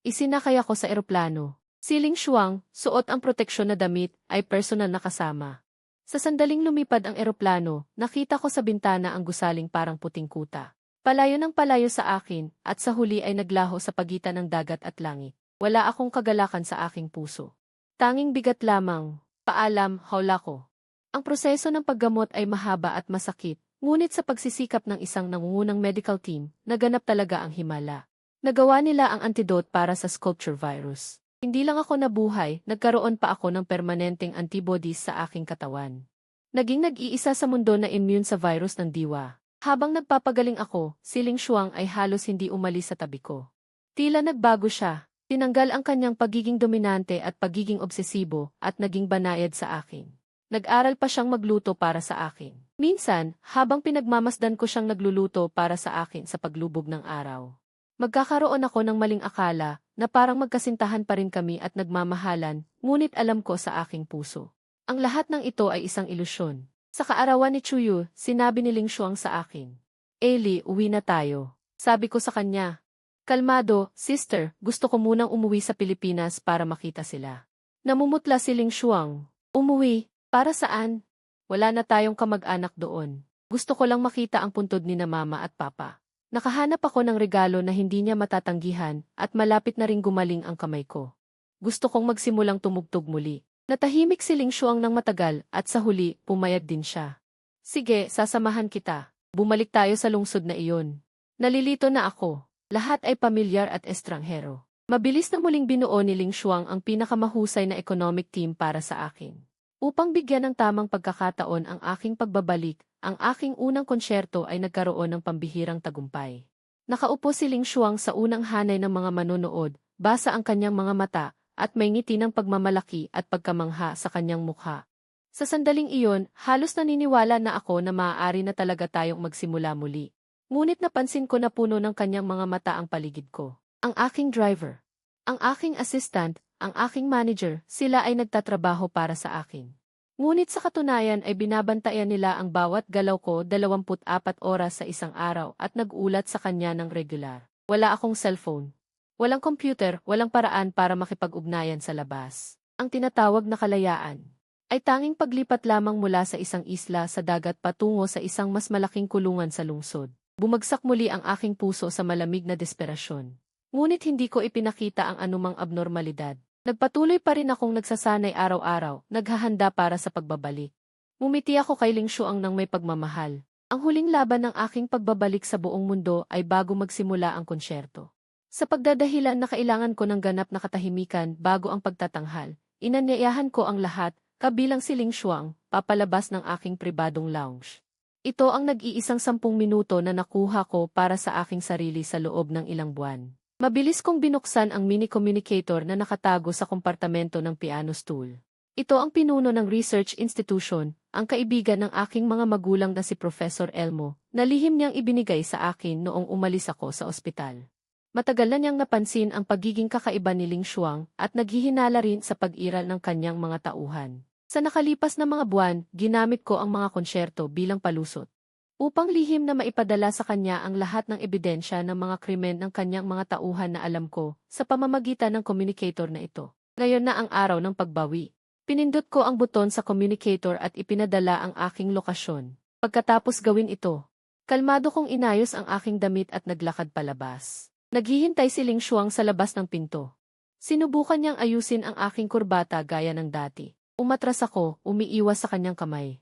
[SPEAKER 1] Isinakay ako sa eroplano. Si Ling Shuang, suot ang proteksyon na damit, ay personal na kasama. Sa sandaling lumipad ang eroplano, nakita ko sa bintana ang gusaling parang puting kuta. Palayo ng palayo sa akin, at sa huli ay naglaho sa pagitan ng dagat at langit. Wala akong kagalakan sa aking puso. Tanging bigat lamang, paalam, hawla ko. Ang proseso ng paggamot ay mahaba at masakit, ngunit sa pagsisikap ng isang nangungunang medical team, naganap talaga ang himala. Nagawa nila ang antidote para sa sculpture virus. Hindi lang ako nabuhay, nagkaroon pa ako ng permanenteng antibodies sa aking katawan. Naging nag-iisa sa mundo na immune sa virus ng diwa. Habang nagpapagaling ako, si Ling Shuang ay halos hindi umalis sa tabi ko. Tila nagbago siya, tinanggal ang kanyang pagiging dominante at pagiging obsesibo at naging banayad sa akin. Nag-aral pa siyang magluto para sa akin. Minsan, habang pinagmamasdan ko siyang nagluluto para sa akin sa paglubog ng araw. Magkakaroon ako ng maling akala na parang magkasintahan pa rin kami at nagmamahalan, ngunit alam ko sa aking puso. Ang lahat ng ito ay isang ilusyon. Sa kaarawan ni Chuyu, sinabi ni Ling Shuang sa akin, Eli, uwi na tayo. Sabi ko sa kanya, kalmado, sister, gusto ko munang umuwi sa Pilipinas para makita sila. Namumutla si Ling Shuang. Umuwi? Para saan? Wala na tayong kamag-anak doon. Gusto ko lang makita ang puntod ni na mama at papa. Nakahanap ako ng regalo na hindi niya matatanggihan at malapit na ring gumaling ang kamay ko. Gusto kong magsimulang tumugtog muli. Natahimik si Ling Shuang ng matagal at sa huli, pumayag din siya. Sige, sasamahan kita. Bumalik tayo sa lungsod na iyon. Nalilito na ako. Lahat ay pamilyar at estranghero. Mabilis na muling binuo ni Ling Shuang ang pinakamahusay na economic team para sa akin. Upang bigyan ng tamang pagkakataon ang aking pagbabalik, ang aking unang konsyerto ay nagkaroon ng pambihirang tagumpay. Nakaupo si Ling Shuang sa unang hanay ng mga manonood, basa ang kanyang mga mata, at may ngiti ng pagmamalaki at pagkamangha sa kanyang mukha. Sa sandaling iyon, halos naniniwala na ako na maaari na talaga tayong magsimula muli. Ngunit napansin ko na puno ng kanyang mga mata ang paligid ko. Ang aking driver, ang aking assistant, ang aking manager, sila ay nagtatrabaho para sa akin. Ngunit sa katunayan ay binabantayan nila ang bawat galaw ko 24 oras sa isang araw at nag-ulat sa kanya ng regular. Wala akong cellphone. Walang computer, walang paraan para makipag-ugnayan sa labas. Ang tinatawag na kalayaan ay tanging paglipat lamang mula sa isang isla sa dagat patungo sa isang mas malaking kulungan sa lungsod. Bumagsak muli ang aking puso sa malamig na desperasyon. Ngunit hindi ko ipinakita ang anumang abnormalidad. Nagpatuloy pa rin akong nagsasanay araw-araw, naghahanda para sa pagbabalik. Ngumiti ako kay Ling Shuang ng may pagmamahal. Ang huling laban ng aking pagbabalik sa buong mundo ay bago magsimula ang konsyerto. Sa pagdadahilan na kailangan ko ng ganap na katahimikan bago ang pagtatanghal, inanyayahan ko ang lahat, kabilang si Ling Shuang, papalabas ng aking pribadong lounge. Ito ang nag-iisang 10 minuto na nakuha ko para sa aking sarili sa loob ng ilang buwan. Mabilis kong binuksan ang mini communicator na nakatago sa kompartamento ng piano stool. Ito ang pinuno ng research institution, ang kaibigan ng aking mga magulang na si Professor Elmo, na lihim niyang ibinigay sa akin noong umalis ako sa ospital. Matagal na niyang napansin ang pagiging kakaiba ni Ling Xuang at naghihinala rin sa pag-iral ng kanyang mga tauhan. Sa nakalipas na mga buwan, ginamit ko ang mga konsyerto bilang palusot upang lihim na maipadala sa kanya ang lahat ng ebidensya ng mga krimen ng kanyang mga tauhan na alam ko sa pamamagitan ng communicator na ito. Ngayon na ang araw ng pagbawi. Pinindot ko ang buton sa communicator at ipinadala ang aking lokasyon. Pagkatapos gawin ito, kalmado kong inayos ang aking damit at naglakad palabas. Naghihintay si Ling Xuang sa labas ng pinto. Sinubukan niyang ayusin ang aking kurbata gaya ng dati. Umatras ako, umiiwas sa kanyang kamay.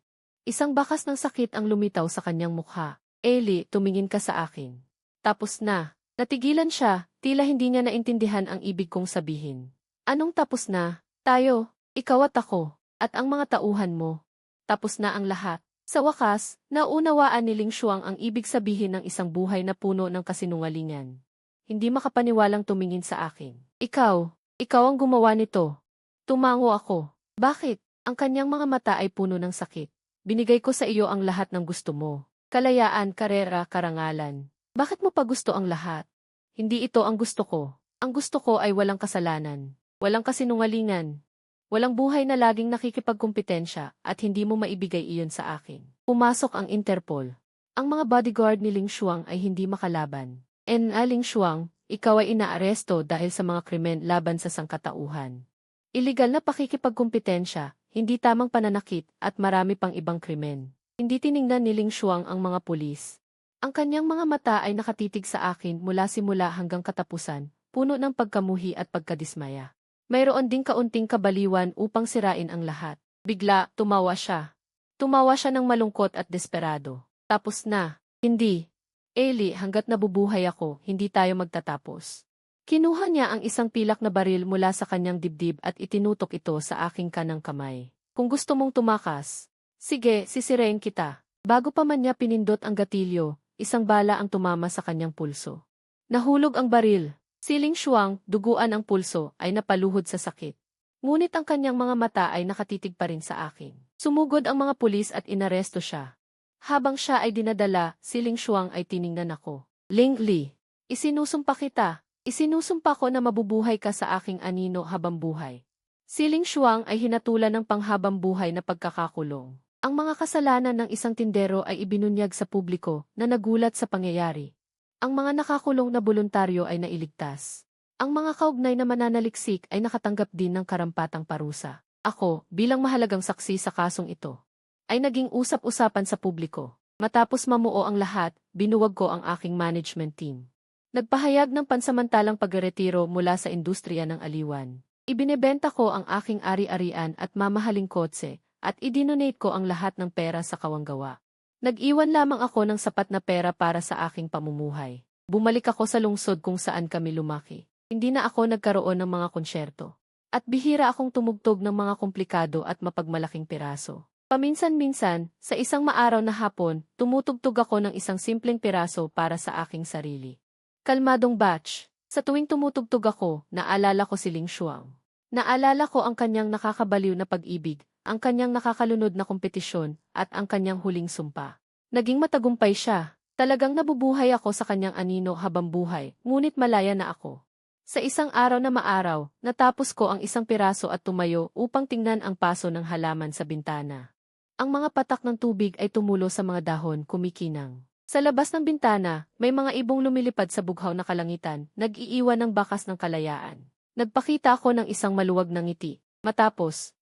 [SPEAKER 1] Isang bakas ng sakit ang lumitaw sa kanyang mukha. Eli, tumingin ka sa akin. Tapos na. Natigilan siya, tila hindi niya naintindihan ang ibig kong sabihin. Anong tapos na? Tayo, ikaw at ako, at ang mga tauhan mo. Tapos na ang lahat. Sa wakas, naunawaan ni Ling Xuang ang ibig sabihin ng isang buhay na puno ng kasinungalingan. Hindi makapaniwalang tumingin sa akin. Ikaw ang gumawa nito. Tumango ako. Bakit? Ang kanyang mga mata ay puno ng sakit. Binigay ko sa iyo ang lahat ng gusto mo. Kalayaan, karera, karangalan. Bakit mo pa gusto ang lahat? Hindi ito ang gusto ko. Ang gusto ko ay walang kasalanan. Walang kasinungalingan. Walang buhay na laging nakikipagkumpetensya at hindi mo maibigay iyon sa akin. Pumasok ang Interpol. Ang mga bodyguard ni Ling Xuang ay hindi makalaban. Ling Xuang, ikaw ay inaaresto dahil sa mga krimen laban sa sangkatauhan. Iligal na pakikipagkumpetensya, hindi tamang pananakit at marami pang ibang krimen. Hindi tiningnan ni Ling Xuang ang mga pulis. Ang kanyang mga mata ay nakatitig sa akin mula simula hanggang katapusan, puno ng pagkamuhi at pagkadismaya. Mayroon ding kaunting kabaliwan upang sirain ang lahat. Bigla, tumawa siya. Tumawa siya ng malungkot at desperado. Tapos na. Hindi. Eli, hanggat nabubuhay ako, hindi tayo magtatapos. Kinuha niya ang isang pilak na baril mula sa kanyang dibdib at itinutok ito sa aking kanang kamay. Kung gusto mong tumakas, sige, sisirain kita. Bago pa man niya pinindot ang gatilyo, isang bala ang tumama sa kanyang pulso. Nahulog ang baril. Si Ling Xuang, duguan ang pulso, ay napaluhod sa sakit. Ngunit ang kanyang mga mata ay nakatitig pa rin sa akin. Sumugod ang mga pulis at inaresto siya. Habang siya ay dinadala, si Ling Xuang ay tiningnan ako. Ling Li, isinusumpa kita. Isinusumpa ko na mabubuhay ka sa aking anino habang buhay. Si Ling Xuang ay hinatulan ng panghabang buhay na pagkakakulong. Ang mga kasalanan ng isang tindero ay ibinunyag sa publiko na nagulat sa pangyayari. Ang mga nakakulong na voluntaryo ay nailigtas. Ang mga kaugnay na mananaliksik ay nakatanggap din ng karampatang parusa. Ako, bilang mahalagang saksi sa kasong ito, ay naging usap-usapan sa publiko. Matapos mamuo ang lahat, binuwag ko ang aking management team. Nagpahayag ng pansamantalang pagretiro mula sa industriya ng aliwan. Ibinebenta ko ang aking ari-arian at mamahaling kotse, at idinonate ko ang lahat ng pera sa kawanggawa. Nag-iwan lamang ako ng sapat na pera para sa aking pamumuhay. Bumalik ako sa lungsod kung saan kami lumaki. Hindi na ako nagkaroon ng mga konsyerto. At bihira akong tumugtog ng mga komplikado at mapagmalaking piraso. Paminsan-minsan, sa isang maaraw na hapon, tumutugtog ako ng isang simpleng piraso para sa aking sarili. Kalmadong batch. Sa tuwing tumutugtog ako, naalala ko si Ling Xuang. Naalala ko ang kanyang nakakabaliw na pag-ibig, ang kanyang nakakalunod na kompetisyon, at ang kanyang huling sumpa. Naging matagumpay siya. Talagang nabubuhay ako sa kanyang anino habang buhay, ngunit malaya na ako. Sa isang araw na maaraw, natapos ko ang isang piraso at tumayo upang tingnan ang paso ng halaman sa bintana. Ang mga patak ng tubig ay tumulo sa mga dahon, kumikinang. Sa labas ng bintana, may mga ibong lumilipad sa bughaw na kalangitan, nag-iiwan ng bakas ng kalayaan. Nagpakita ako ng isang maluwag na ngiti. Matapos,